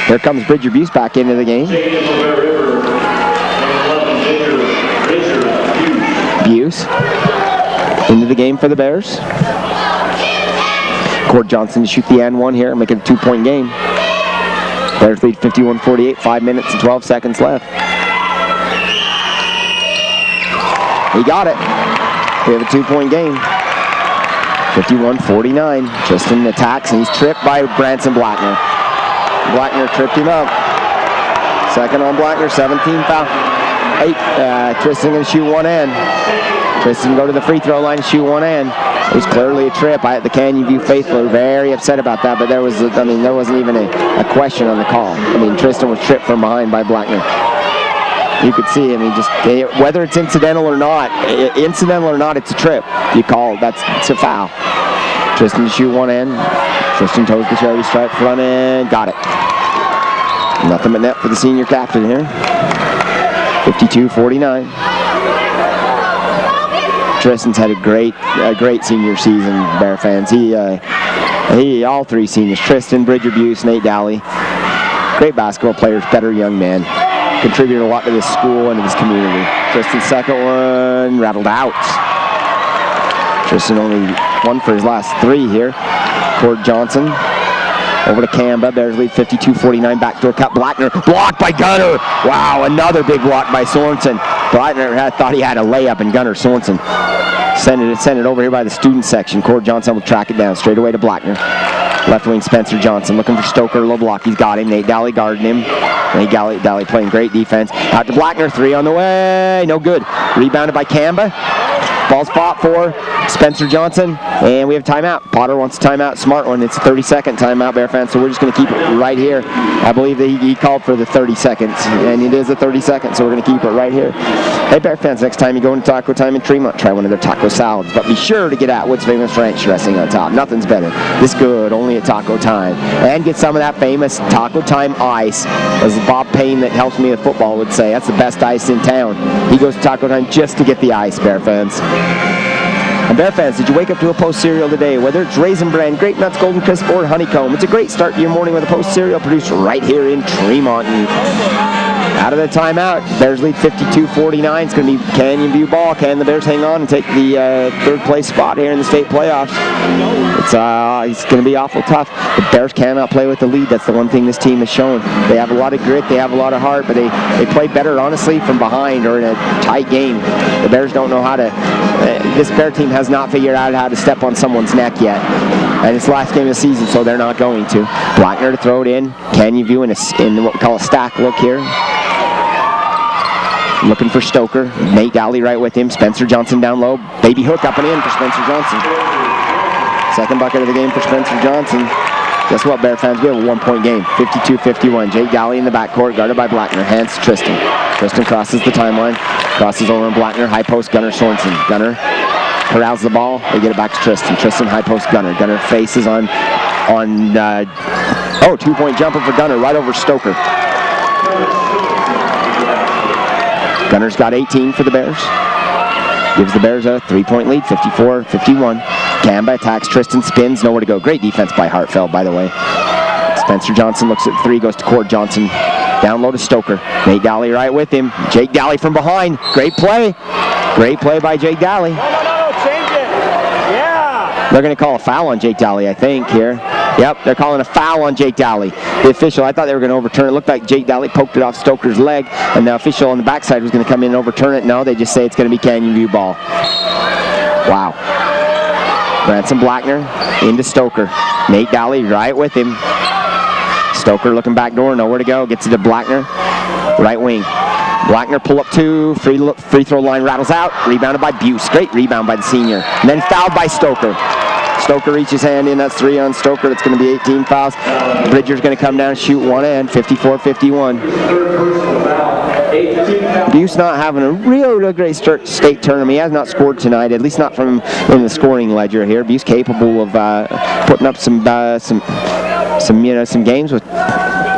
Here comes Bridger Buse back into the game. Buse into the game for the Bears. Cord Johnson to shoot the N1 here, make it a 2-point game. Bears lead 51-48, 5 minutes and 12 seconds left. He got it. We have a 2-point game. 51-49. Tristan attacks and he's tripped by Branson Blackner. Blackner tripped him up. Second on Blackner, 17 foul. 8. Tristan going to shoot one end. Tristan go to the free throw line and shoot one end. It was clearly a trip. The Canyon View faithful were very upset about that, but there wasn't even a question on the call. Tristan was tripped from behind by Blackner. You could see him. Whether it's incidental or not, it's a trip. You call it's a foul. Tristan to shoot one end. Tristan toes the charity stripe front end. Got it. Nothing but net for the senior captain here. 52-49. Tristan's had a great senior season, Bear fans. He all 3 seniors, Tristan, Bridger Buse, Nate Dowley. Great basketball players, better young man. Contributed a lot to this school and to this community. Tristan's second one rattled out. Tristan only 1 for his last 3 here. Cord Johnson over to Kamba. Bears lead 52-49. Backdoor cut. Blackner blocked by Gunner. Wow, another big block by Sorensen. Blackner thought he had a layup, and Gunner Sorensen sent it over here by the student section. Cord Johnson will track it down straight away to Blackner. Left wing Spencer Johnson looking for Stoker. Low block. He's got him. Nate Dowley guarding him. Nate Dowley playing great defense. Out to Blackner. 3 on the way. No good. Rebounded by Kamba. Ball spot for Spencer Johnson, and we have timeout. Potter wants a timeout, smart one. It's a 30-second timeout, Bear fans, so we're just going to keep it right here. I believe that he called for the 30 seconds, and it is a 30-second, so we're going to keep it right here. Hey, Bear fans, next time you go into Taco Time in Tremont, try one of their taco salads, but be sure to get Atwood's famous ranch dressing on top. Nothing's better. This good, only at Taco Time. And get some of that famous Taco Time ice, as Bob Payne that helps me with football would say. That's the best ice in town. He goes to Taco Time just to get the ice, Bear fans. And Bear fans, did you wake up to a Post cereal today? Whether it's Raisin Bran, Grape Nuts, Golden Crisp, or Honeycomb, it's a great start to your morning with a Post cereal produced right here in Tremont. Out of the timeout, Bears lead 52-49. It's going to be Canyon View ball. Can the Bears hang on and take the third place spot here in the state playoffs? It's going to be awful tough. The Bears cannot play with the lead. That's the one thing this team has shown. They have a lot of grit. They have a lot of heart, but they play better, honestly, from behind or in a tight game. The Bears don't know how to. This Bear team has not figured out how to step on someone's neck yet. And it's the last game of the season, so they're not going to. Blackner to throw it in. Canyon View in what we call a stack look here. Looking for Stoker. Nate Dowley right with him. Spencer Johnson down low. Baby hook up and in for Spencer Johnson. Second bucket of the game for Spencer Johnson. Guess what, Bear fans? We have a one-point game. 52-51. Jake Dowley in the backcourt, guarded by Blackner. Hands to Tristan. Tristan crosses the timeline. Crosses over on Blackner. High post, Gunnar Sorensen. Gunnar corrals the ball. They get it back to Tristan. Tristan high post, Gunnar. Gunnar faces on 2-point jumper for Gunnar right over Stoker. Gunner's got 18 for the Bears. Gives the Bears a 3-point lead, 54-51. Gamba attacks Tristan, spins, nowhere to go. Great defense by Hartfeld, by the way. Spencer Johnson looks at 3, goes to Cord Johnson. Down low to Stoker. Nate Dowley right with him. Jake Dowley from behind. Great play. Great play by Jake Dowley. No, change it. Yeah. They're going to call a foul on Jake Dowley, I think, here. Yep, they're calling a foul on Jake Dowley. The official, I thought they were going to overturn it. It looked like Jake Dowley poked it off Stoker's leg, and the official on the backside was going to come in and overturn it. No, they just say it's going to be Canyon View ball. Wow. Branson Blackner into Stoker. Nate Dowley right with him. Stoker looking back door, nowhere to go. Gets it to Blackner. Right wing. Blackner pull up 2, free throw line rattles out. Rebounded by Buse. Great rebound by the senior. And then fouled by Stoker. Stoker reaches hand in. That's 3 on Stoker. That's going to be 18 fouls. Bridger's going to come down, shoot one and 54-51. Buse not having a real great state tournament. He has not scored tonight, at least not from in the scoring ledger here. Buse capable of putting up some games with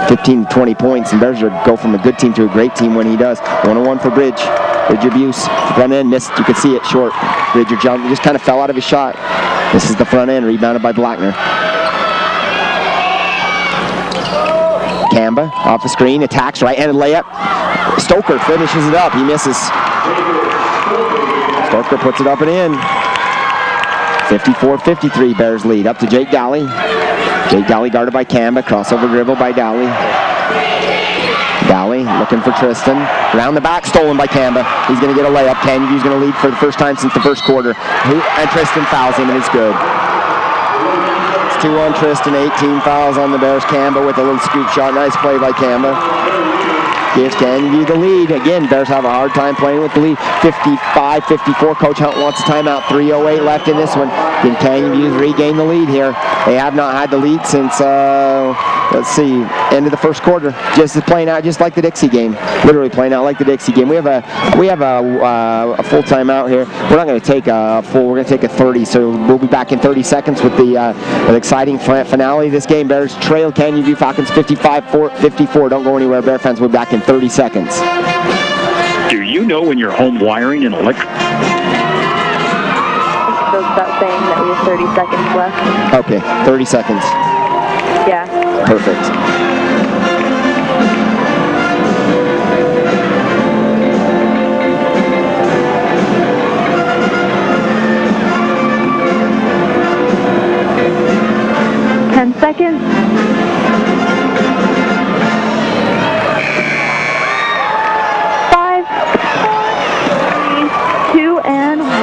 15 to 20 points, and Bears go from a good team to a great team when he does. 1-on-1 for Bridger Buse. Front end missed. You could see it short. Bridger jumped. Just kind of fell out of his shot. This is the front end, rebounded by Blackner. Kamba off the screen, attacks right-handed layup. Stoker finishes it up. He misses. Stoker puts it up and in. 54-53, Bears lead. Up to Jake Dowley. Jake Dowley guarded by Kamba. Crossover dribble by Dowley. Dowley looking for Tristan. Around the back, stolen by Kamba. He's going to get a layup. Canyon View's going to lead for the first time since the first quarter. And Tristan fouls him, and it's good. It's 2 on Tristan, 18 fouls on the Bears. Kamba with a little scoop shot. Nice play by Kamba. Gives Canyon View the lead. Again, Bears have a hard time playing with the lead. 55-54. Coach Hunt wants a timeout. 3:08 left in this one. Can Canyon View regain the lead here? They have not had the lead since, let's see, end of the first quarter. Just playing out just like the Dixie game. Literally playing out like the Dixie game. We have a full timeout here. We're not going to take a full. We're going to take a 30. So we'll be back in 30 seconds with the exciting finale of this game. Bears trail Canyon View Falcons 55-54. Don't go anywhere, Bear fans. We'll be back in 30 seconds. Do you know when your home wiring and electric... So it's about saying that we have 30 seconds left. Okay, 30 seconds. Yeah. Perfect. Seconds. 5, 4, 3, 2, and 1.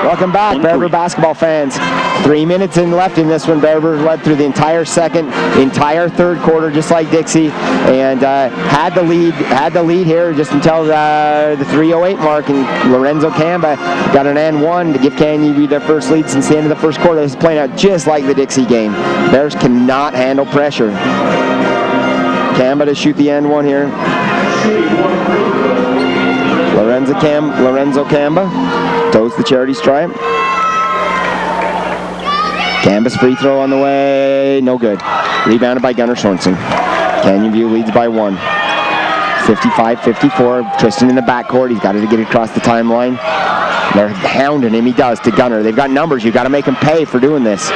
Welcome back, Bear River basketball fans. 3 minutes left in this one. Bear River led through the entire second, entire third quarter, just like Dixie, and had the lead here just until the 3:08 mark, and Lorenzo Kamba got an and one to give Canyon View their first lead since the end of the first quarter. This is playing out just like the Dixie game. Bears cannot handle pressure. Kamba to shoot the and one here. Lorenzo Kamba toes the charity stripe. Kamba's free throw on the way, no good. Rebounded by Gunnar Sorensen. Canyon View leads by 1. 55-54. Tristan in the backcourt. He's got to get across the timeline. They're hounding him. He does to Gunnar. They've got numbers. You've got to make him pay for doing this.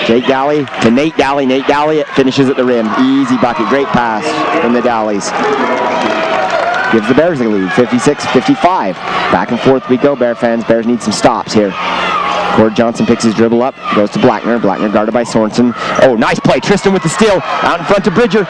Jake Daly to Nate Daly. Nate Daly finishes at the rim. Easy bucket. Great pass from the Dalys. Gives the Bears the lead, 56-55. Back and forth we go, Bear fans. Bears need some stops here. Cord Johnson picks his dribble up, goes to Blackner. Blackner guarded by Sorensen. Oh, nice play. Tristan with the steal. Out in front to Bridger.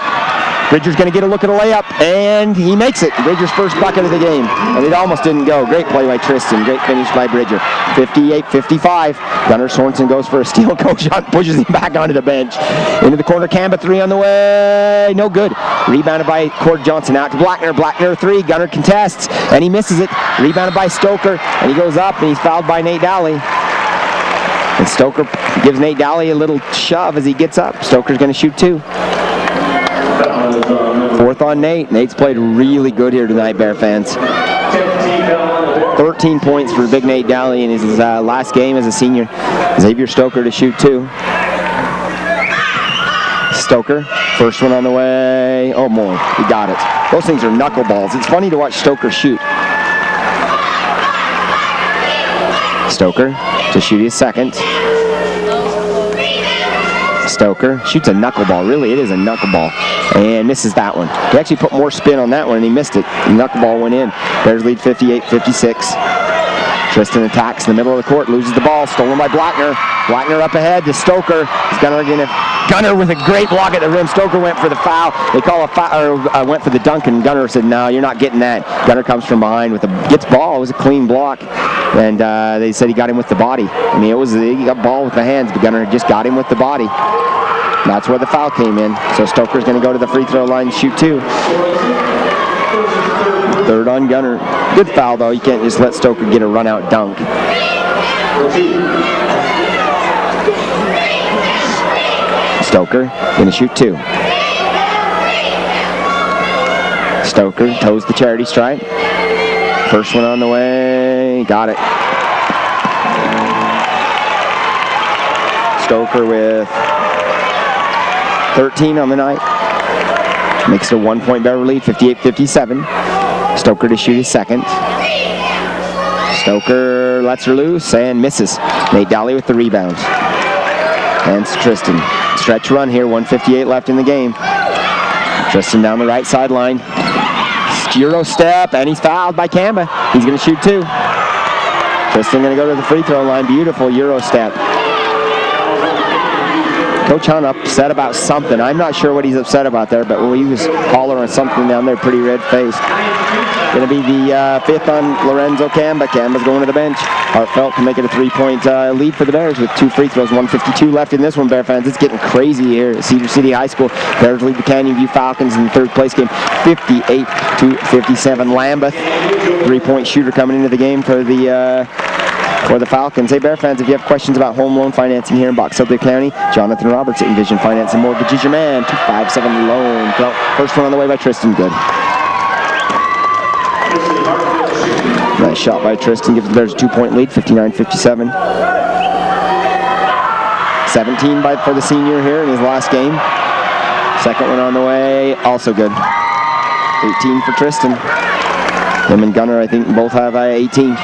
Bridger's going to get a look at a layup, and he makes it. Bridger's first bucket of the game, and it almost didn't go. Great play by Tristan. Great finish by Bridger. 58-55. Gunnar Sorensen goes for a steal. Kojant pushes him back onto the bench. Into the corner, Kamba three on the way. No good. Rebounded by Cord Johnson. Out to Blackner. Blackner three. Gunnar contests, and he misses it. Rebounded by Stoker, and he goes up, and he's fouled by Nate Daly. And Stoker gives Nate Daly a little shove as he gets up. Stoker's going to shoot two. Fourth on Nate. Nate's played really good here tonight, Bear fans. 13 points for Big Nate Daly in his last game as a senior. Xavier Stoker to shoot two. Stoker, first one on the way. Oh, more. He got it. Those things are knuckleballs. It's funny to watch Stoker shoot. Stoker to shoot his second. Stoker shoots a knuckleball. Really, it is a knuckleball. And misses that one. He actually put more spin on that one, and he missed it. The knuckleball went in. Bears lead 58-56. Tristan attacks in the middle of the court, loses the ball, stolen by Blackner. Blackner up ahead to Stoker. Gunnar with a great block at the rim. Stoker went for the foul. They call a foul, or went for the dunk, and Gunnar said, "No, you're not getting that." Gunnar comes from behind gets ball. It was a clean block, and they said he got him with the body. I mean, he got ball with the hands, but Gunnar just got him with the body. That's where the foul came in. So Stoker's going to go to the free throw line and shoot two. Third on Gunnar. Good foul, though. You can't just let Stoker get a run-out dunk. Stoker going to shoot two. Stoker toes the charity stripe. First one on the way. Got it. Stoker with 13 on the night. Makes it a 1-point Bear lead, 58-57. Stoker to shoot his second. Stoker lets her loose and misses. Nate Daly with the rebound. And Tristan. Stretch run here, 1:58 left in the game. Tristan down the right sideline. Euro step, and he's fouled by Kamba. He's going to shoot two. Tristan going to go to the free throw line. Beautiful Euro step. Coach Hunt upset about something. I'm not sure what he's upset about there, but he was hollering something down there, pretty red-faced. Going to be the fifth on Lorenzo Kamba. Kamba's going to the bench. Hartfeld can make it a 3-point lead for the Bears with two free throws. 1:52 left in this one, Bear fans. It's getting crazy here at Cedar City High School. Bears lead the Canyon View Falcons in the third place game, 58-57. Lambeth, 3-point shooter coming into the game for the Falcons. Hey, Bear fans, if you have questions about home loan financing here in Box Elder County, Jonathan Roberts at Envision Finance and Mortgage is your man. 257 loan. First one on the way by Tristan. Good. Nice shot by Tristan. Gives the Bears a 2-point lead, 59-57. 17 for the senior here in his last game. Second one on the way, also good. 18 for Tristan. Him and Gunnar, I think, both have 18.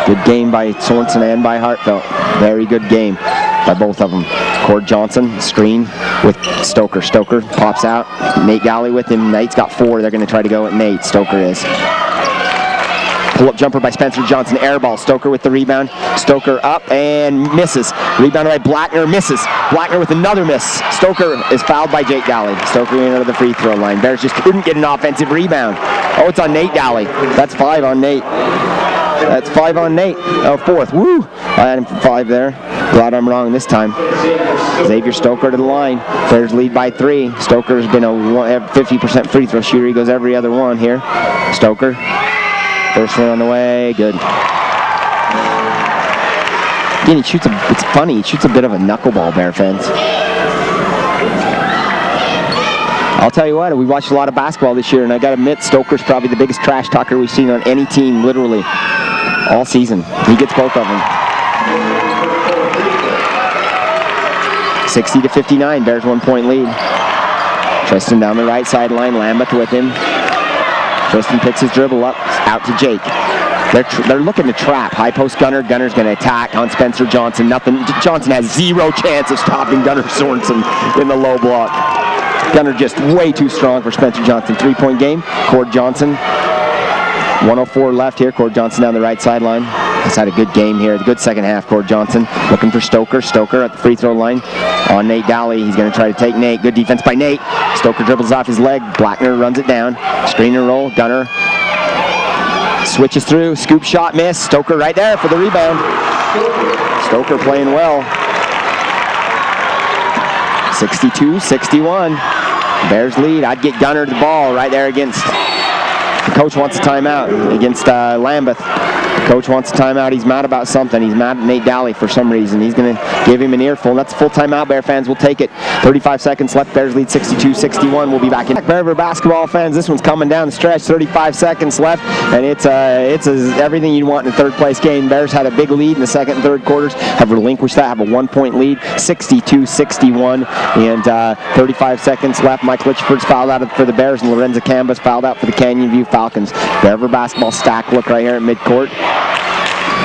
Good game by Sorensen and by Hartfeld. Very good game by both of them. Cord Johnson, screen with Stoker. Stoker pops out. Nate Daly with him. Nate's got 4. They're going to try to go at Nate. Stoker is. Pull-up jumper by Spencer Johnson. Air ball. Stoker with the rebound. Stoker up and misses. Rebounded by Blackner. Misses. Blackner with another miss. Stoker is fouled by Jake Daly. Stoker going out of the free throw line. Bears just couldn't get an offensive rebound. Oh, it's on Nate Daly. That's 5 on Nate. That's 5 on Nate. Oh, fourth. Woo! I had him for 5 there. Glad I'm wrong this time. Xavier Stoker to the line. Bears lead by 3. Stoker's been a 50% free throw shooter. He goes every other one here. Stoker. First one on the way. Good. Again, it's funny. He shoots a bit of a knuckleball, Bear fans. I'll tell you what, we watched a lot of basketball this year, and I got to admit, Stoker's probably the biggest trash talker we've seen on any team, literally, all season. He gets both of them. 60-59, Bears 1-point lead. Tristan down the right sideline, Lambeth with him. Tristan picks his dribble up, out to Jake. They're looking to trap. High post Gunner. Gunner's going to attack on Spencer Johnson. Nothing. Johnson has zero chance of stopping Gunner Sorensen in the low block. Gunner just way too strong for Spencer Johnson. 3-point game. Cord Johnson. 1:04 left here. Cord Johnson down the right sideline. He's had a good game here. A good second half. Cord Johnson looking for Stoker. Stoker at the free throw line on Nate Daly. He's going to try to take Nate. Good defense by Nate. Stoker dribbles off his leg. Blackner runs it down. Screen and roll. Gunner switches through. Scoop shot miss. Stoker right there for the rebound. Stoker playing well. 62-61. Bears lead. I'd get Gunner the ball right there against. The coach wants a timeout against Lambeth. Coach wants a timeout. He's mad about something. He's mad at Nate Daly for some reason. He's going to give him an earful. That's a full timeout. Bear fans will take it. 35 seconds left. Bears lead 62-61. We'll be back in. Bear basketball fans, this one's coming down the stretch. 35 seconds left, and it's everything you'd want in a third-place game. Bears had a big lead in the second and third quarters. Have relinquished that. Have a 1-point lead. 62-61, and 35 seconds left. Mike Litchford's fouled out for the Bears, and Lorenzo Cambas fouled out for the Canyon View Falcons. Bear basketball stack look right here at midcourt.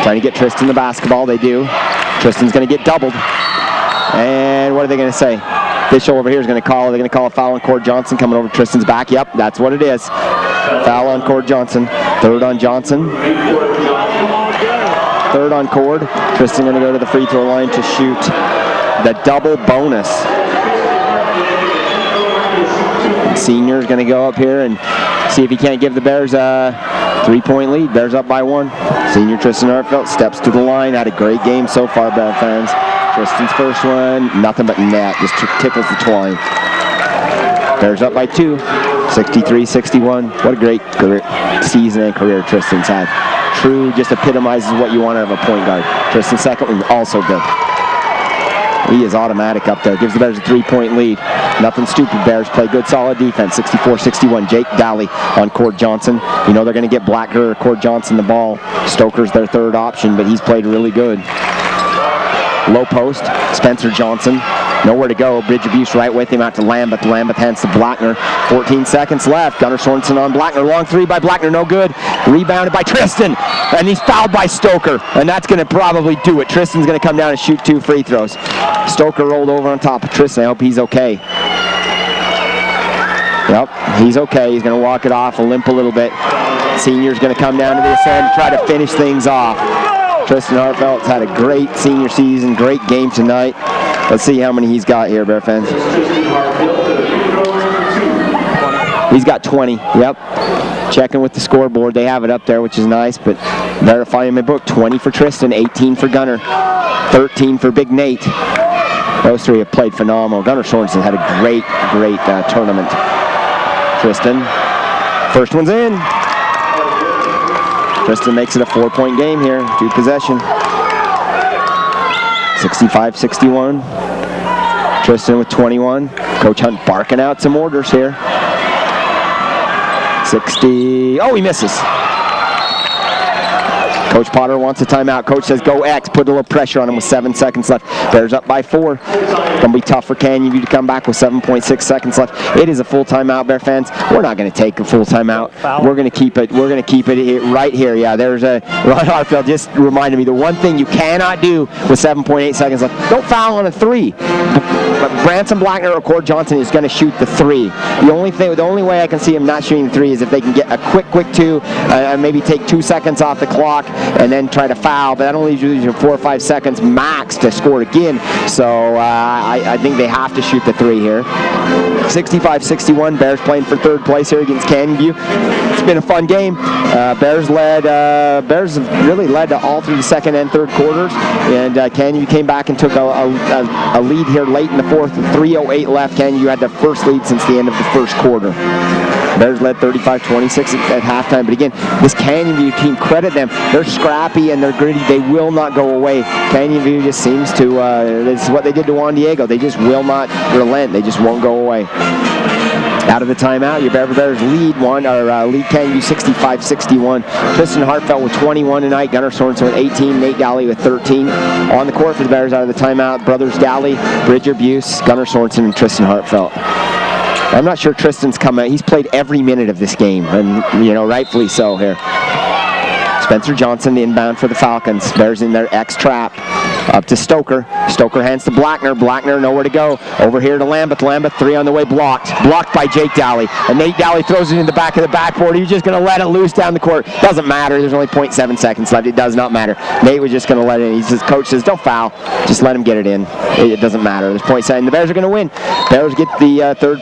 Trying to get Tristan the basketball. They do. Tristan's going to get doubled. And what are they going to say? Official over here is going to call. They're going to call a foul on Cord Johnson coming over Tristan's back. Yep, that's what it is. Foul on Cord Johnson. Third on Johnson. Third on Cord. Tristan going to go to the free throw line to shoot the double bonus. Senior's going to go up here and see if he can't give the Bears a 3-point lead. Bears up by 1. Senior Tristan Hartfeld steps to the line. Had a great game so far, Bear fans. Tristan's first one, nothing but net. Just tickles the twine. Bears up by 2. 63-61. What a great season and career Tristan's had. True, just epitomizes what you want out of a point guard. Tristan's second one also good. He is automatic up there. Gives the Bears a 3-point lead. Nothing stupid. Bears play good, solid defense. 64-61. Jake Daly on Cord Johnson. You know they're going to get Blacker or Cord Johnson the ball. Stoker's their third option, but he's played really good. Low post. Spencer Johnson. Nowhere to go. Bridge abuse right with him out to Lambeth. Lambeth hands to Blackner. 14 seconds left. Gunnar Sorensen on Blackner. Long three by Blackner. No good. Rebounded by Tristan. And he's fouled by Stoker. And that's going to probably do it. Tristan's going to come down and shoot 2 free throws. Stoker rolled over on top of Tristan. I hope he's okay. Yep, he's okay. He's going to walk it off and limp a little bit. Senior's going to come down to this end and try to finish things off. Tristan Hartfeld's had a great senior season. Great game tonight. Let's see how many he's got here, Bear fans. He's got 20. Yep. Checking with the scoreboard. They have it up there, which is nice, but verifying in my book. 20 for Tristan, 18 for Gunner, 13 for Big Nate. Those three have played phenomenal. Gunnar Sorensen had a great tournament. Tristan, first one's in. Tristan makes it a 4-point game here. 2 possession. 65-61. Tristan with 21. Coach Hunt barking out some orders here. 60. Oh, he misses. Coach Potter wants a timeout. Coach says go X. Put a little pressure on him with 7 seconds left. Bears up by 4. Going to be tough for Canyon View to come back with 7.6 seconds left. It is a full timeout, Bear fans. We're not going to take a full timeout. We're going to keep it. We're going to keep it right here. Yeah, there's a Ron Hartfeld just reminded me the one thing you cannot do with 7.8 seconds left. Don't foul on a 3. But Branson Blackner or Cord Johnson is going to shoot the 3. The only way I can see him not shooting the 3 is if they can get a quick 2 and maybe take 2 seconds off the clock and then try to foul, but that only leaves you 4 or 5 seconds max to score again. So I think they have to shoot the 3 here. 65-61. Bears playing for 3rd place here against Canyon View. It's been a fun game. Bears really led all through the second and third quarters, and Canyon View came back and took a lead here late in the 4th. 3:08 left. Canyon View had their first lead since the end of the first quarter. Bears led 35-26 at halftime. But again, this Canyon View team, credit them. They're scrappy and they're gritty. They will not go away. Canyon View just seems to, this is what they did to Juan Diego. They just will not relent. They just won't go away. Out of the timeout, your Bears lead Canyon View 65-61. Tristan Hartfeld with 21 tonight. Gunnar Sorensen with 18. Nate Daly with 13. On the court for the Bears out of the timeout, brothers Daly, Bridger Buse, Gunnar Sorensen, and Tristan Hartfeld. I'm not sure Tristan's come out. He's played every minute of this game, and rightfully so here. Spencer Johnson inbound for the Falcons. Bears in their X trap. Up to Stoker. Stoker hands to Blackner. Blackner nowhere to go. Over here to Lambeth. Lambeth 3 on the way, blocked. Blocked by Jake Daly. And Nate Daly throws it in the back of the backboard. He's just going to let it loose down the court. Doesn't matter. There's only 0.7 seconds left. It does not matter. Nate was just going to let it in. Coach says, don't foul. Just let him get it in. It doesn't matter. There's 0.7. The Bears are going to win. Bears get the third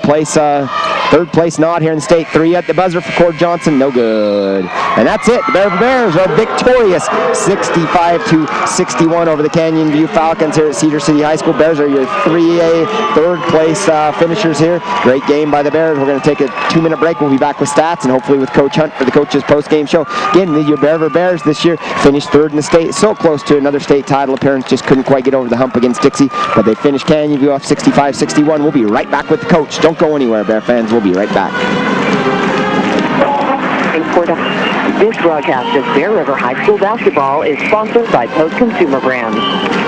place nod here in the state. 3 at the buzzer for Cord Johnson. No good. And that's it. The Bears are victorious. 65-61 over the Canyon View Falcons here at Cedar City High School. Bears are your 3A third place finishers here. Great game by the Bears. We're going to take a 2-minute break. We'll be back with stats and hopefully with Coach Hunt for the coach's post-game show. Again, your Bears this year finished 3rd in the state. So close to another state title appearance. Just couldn't quite get over the hump against Dixie. But they finished Canyon View off 65-61. We'll be right back with the coach. Don't go anywhere, Bear fans. We'll be right back. This broadcast of Bear River High School basketball is sponsored by Post Consumer Brands.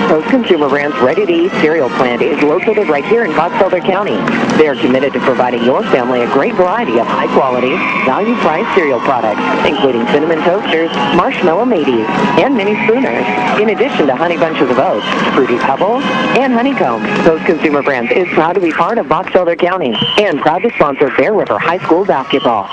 Post Consumer Brands' ready-to-eat cereal plant is located right here in Box Elder County. They are committed to providing your family a great variety of high-quality, value-priced cereal products, including Cinnamon Toasters, Marshmallow Mateys, and Mini Spooners, in addition to Honey Bunches of Oats, Fruity Pebbles, and Honeycomb. Post Consumer Brands is proud to be part of Box Elder County and proud to sponsor Bear River High School basketball.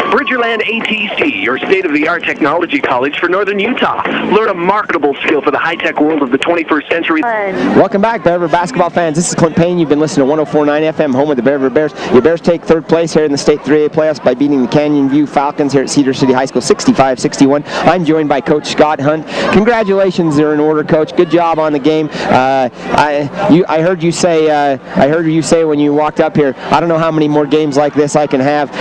Bridgerland ATC, your state-of-the-art technology college for Northern Utah. Learn a marketable skill for the high-tech world of the 21st century. Welcome back, Bear River basketball fans. This is Clint Payne. You've been listening to 104.9 FM, home of the Bear River Bears. Your Bears take 3rd place here in the state 3A playoffs by beating the Canyon View Falcons here at Cedar City High School, 65-61. I'm joined by Coach Scott Hunt. Congratulations, you're in order, Coach. Good job on the game. I heard you say when you walked up here, I don't know how many more games like this I can have.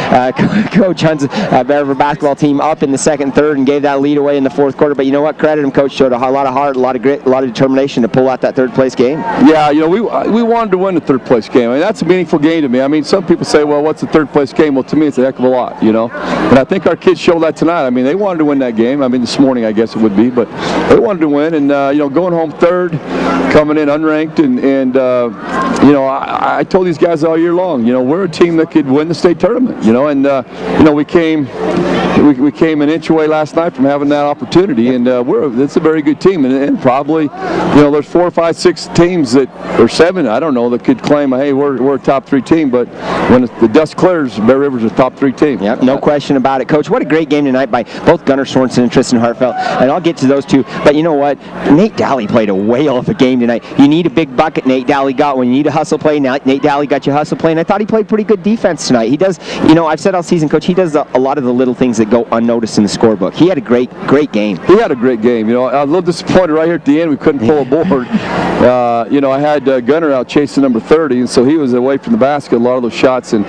Coach Hunt's Bear River basketball team up in the 2nd, 3rd, and gave that lead away in the 4th quarter. But you know what? Credit him, Coach. Showed a lot of heart, a lot of grit, a lot of determination to pull out that 3rd place game. Yeah, we wanted to win the 3rd place game. I mean, that's a meaningful game to me. I mean, some people say, well, what's the 3rd place game? Well, to me, it's a heck of a lot, And I think our kids showed that tonight. I mean, they wanted to win that game. I mean, this morning, I guess it would be, but they wanted to win. And, going home 3rd, coming in unranked, and I told these guys all year long, we're a team that could win the state tournament, and, we came an inch away last night from having that opportunity, and it's a very good team, and probably, there's 4, 5, 6 teams or 7, I don't know, that could claim, hey, we're a top 3 team, but when the dust clears, Bear River's a top 3 team. Yep, no question about it, Coach. What a great game tonight by both Gunnar Sorensen and Tristan Hartfeld, and I'll get to those two, but you know what? Nate Daly played a whale of a game tonight. You need a big bucket, Nate Daly got when you need a hustle play. Nate Daly got you hustle play, and I thought he played pretty good defense tonight. He does, I've said all season, Coach, he does a lot of the little things that go unnoticed in the scorebook. He had a great game. He had a great game. I was a little disappointed right here at the end. We couldn't pull a board. I had Gunnar out chasing number 30, and so he was away from the basket a lot of those shots, and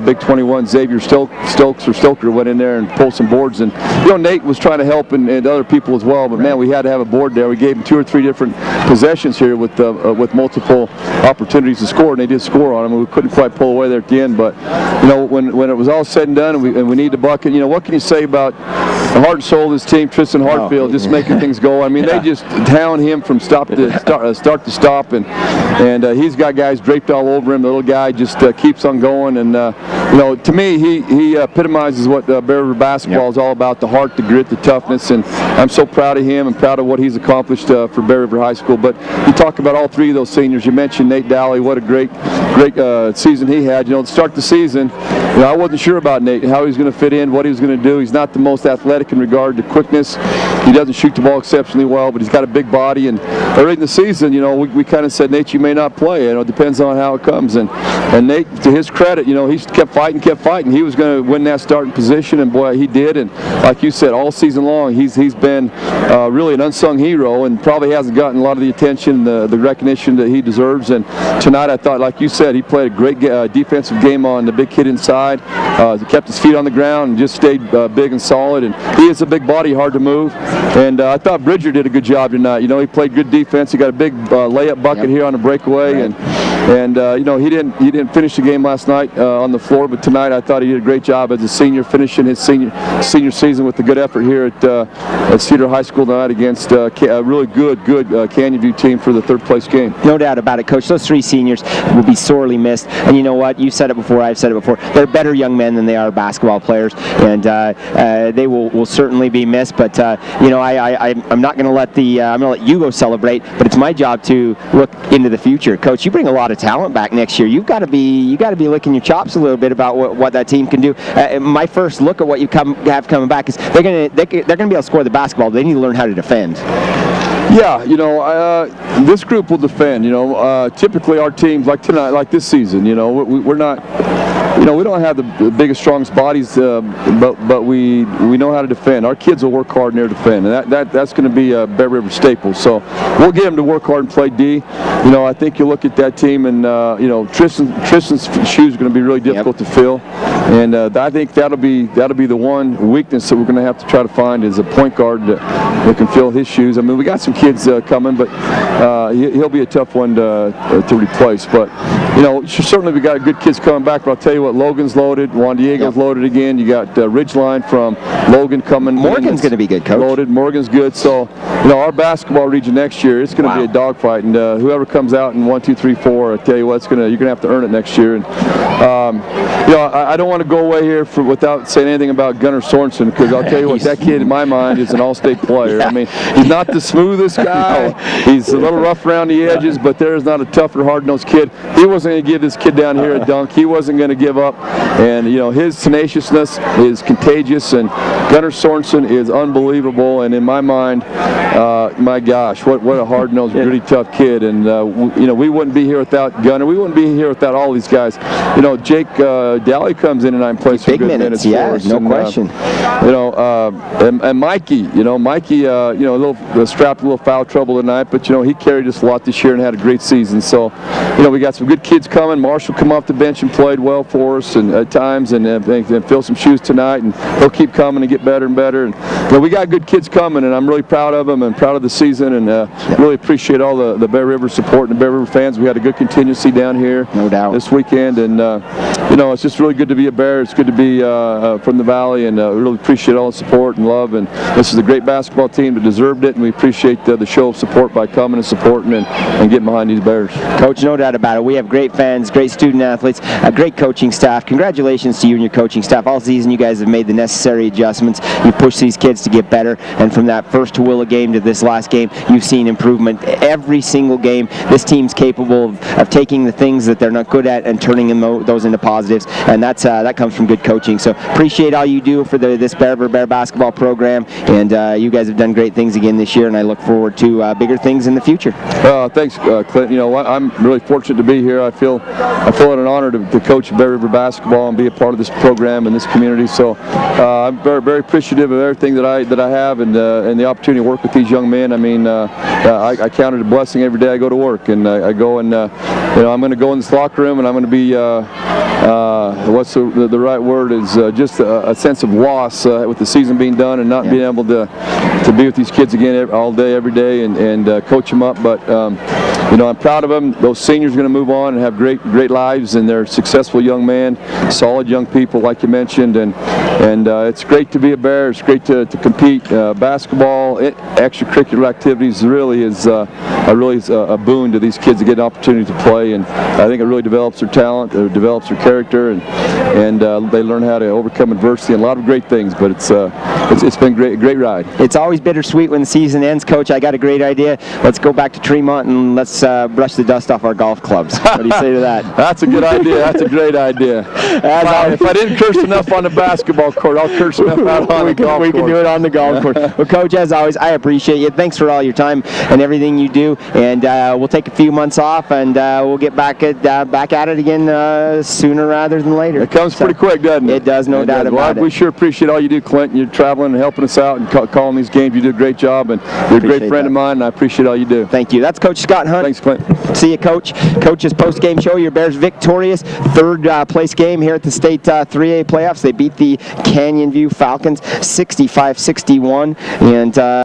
big 21 Xavier Stoker went in there and pulled some boards, and Nate was trying to help and other people as well, but man, we had to have a board there. We gave him 2 or 3 different possessions here with multiple opportunities to score, and they did score on them, and we couldn't quite pull away there at the end, but when it was all said and done, and we need the bucket, what can you say about the heart and soul of this team, Tristan Hartfield, just making things go. I mean, they just hound him from start to stop, and he's got guys draped all over him. The little guy just keeps on going, and to me, he epitomizes what Bear River basketball is all about: the heart, the grit, the toughness, and I'm so proud of him and proud of what he's accomplished for Bear River High School. But you talk about all 3 of those seniors. You mentioned Nate Daly. What a great season he had. To start the season, I wasn't sure about Nate, how he was going to fit in, what he was going to do. He's not the most athletic in regard to quickness. He doesn't shoot the ball exceptionally well, but he's got a big body. And early in the season, we kind of said, Nate, you may not play. It depends on how it comes. And Nate, to his credit, he kept fighting. He was going to win that starting position, and boy, he did. And like you said, all season long, he's been really an unsung hero, and probably hasn't gotten a lot of the attention, the recognition that he deserves. And tonight, I thought, like you said, he played a great defensive game on the big kid inside. He kept his feet on the ground and just stayed big and solid. And he is a big body, hard to move. And I thought Bridger did a good job tonight. He played good defense. He got a big layup bucket here on a breakaway, and And he didn't finish the game last night on the floor, but tonight I thought he did a great job as a senior, finishing his senior season with a good effort here at Cedar High School tonight against a really good Canyon View team for the third place game. No doubt about it, Coach. Those three seniors will be sorely missed. And you know what? You said it before. I've said it before. They're better young men than they are basketball players, and they will certainly be missed. But I'm not going to let I'm going to let you go celebrate. But it's my job to look into the future, Coach. You bring a lot of talent back next year. You've got to be licking your chops a little bit about what that team can do. My first look at what you have coming back is they're going to be able to score the basketball. They need to learn how to defend. Yeah, this group will defend. Typically our teams, like tonight, like this season, we're not, we don't have the biggest, strongest bodies, but we know how to defend. Our kids will work hard in their defend, and that's going to be a Bear River staple. So we'll get them to work hard and play D. I think you look at that team, and Tristan's shoes are going to be really difficult to fill, and I think that'll be the one weakness that we're going to have to try to find is a point guard that can fill his shoes. I mean, we got some kids coming, but he'll be a tough one to replace. But certainly we got good kids coming back. But I'll tell you what, Logan's loaded, Juan Diego's loaded again. You got Ridgeline from Logan coming. Morgan's going to be good, Coach. Loaded. Morgan's good. So our basketball region next year, it's going to be a dogfight, and whoever comes out in 1, 2, 3, 4, I tell you what, you're going to have to earn it next year. And I don't want to go away here without saying anything about Gunnar Sorensen, because I'll tell you what, that kid in my mind is an all-state player. I mean, he's not the smoothest guy. He's a little rough around the edges, but there is not a tougher, hard-nosed kid. He wasn't going to give this kid down here a dunk. He wasn't going to give up. And, his tenaciousness is contagious, and Gunnar Sorensen is unbelievable. And in my mind, my gosh, what a hard-nosed, gritty, tough kid. And, we wouldn't be here without Gunnar. We wouldn't be here without all these guys. Jake Daly comes in and plays some good minutes for us. No question. And Mikey, Mikey, a little strapped, a little foul trouble tonight, but he carried us a lot this year and had a great season. So, we got some good kids coming. Marshall come off the bench and played well for us, and at times, and fill some shoes tonight, and he'll keep coming and get better and better. And we got good kids coming, and I'm really proud of them and proud of the season, and really appreciate all the Bear River support and the Bear River fans. We had a good contingency down here, no doubt, this weekend, and it's just really good to be a Bear. It's good to be from the Valley, and we really appreciate all the support and love. And this is a great basketball team that deserved it, and we appreciate the show of support by coming and supporting and getting behind these Bears. Coach, no doubt about it. We have great fans, great student athletes, a great coaching staff. Congratulations to you and your coaching staff. All season, you guys have made the necessary adjustments. You pushed these kids to get better, and from that first Tooele game to this last game, you've seen improvement every single game. This team's capable of taking the things that they're not good at and turning those into positives, and that comes from good coaching. So appreciate all you do for this Bear River Bear basketball program, and you guys have done great things again this year, and I look forward to bigger things in the future. Thanks, Clint. I'm really fortunate to be here. I feel it an honor to coach Bear River basketball and be a part of this program and this community. So I'm very, very appreciative of everything that I have and the opportunity to work with these young men. I mean, I count it a blessing every day I go to work, and I go and I'm going to go in this locker room, and I'm going to be what's the right word is just a sense of loss with the season being done and not being able to be with these kids again all day, every day, and coach them up. But I'm proud of them. Those seniors are going to move on and have great lives, and they're successful young men, solid young people, like you mentioned, and it's great to be a Bear. It's great to compete. Basketball, extracurricular activities really is a boon to these kids to get an opportunity to play, and I think it really develops their talent, it develops their character, and they learn how to overcome adversity and a lot of great things. But it's been a great ride. It's always bittersweet when the season ends, Coach. I got a great idea. Let's go back to Tremont and let's brush the dust off our golf clubs. What do you say to that? That's a good idea. That's a great idea. If I didn't curse enough on the basketball court, I'll curse enough out on the golf course. We can do it on the golf course. Well, Coach, as always, I appreciate you. Thanks for all your time and everything you do. And we'll take a few months off, and we'll get back at it again sooner rather than later. It comes pretty quick, doesn't it? It does, no doubt about it. We sure appreciate all you do, Clinton. You're traveling and helping us out and calling these games. You do a great job, and you're a great friend of mine, and I appreciate all you do. Thank you. That's Coach Scott Hunt. Thanks, Clinton. See you, Coach. Coach's post-game show. Your Bears victorious. Third place game here at the state 3A playoffs. They beat the Canyon View Falcons 65-61, and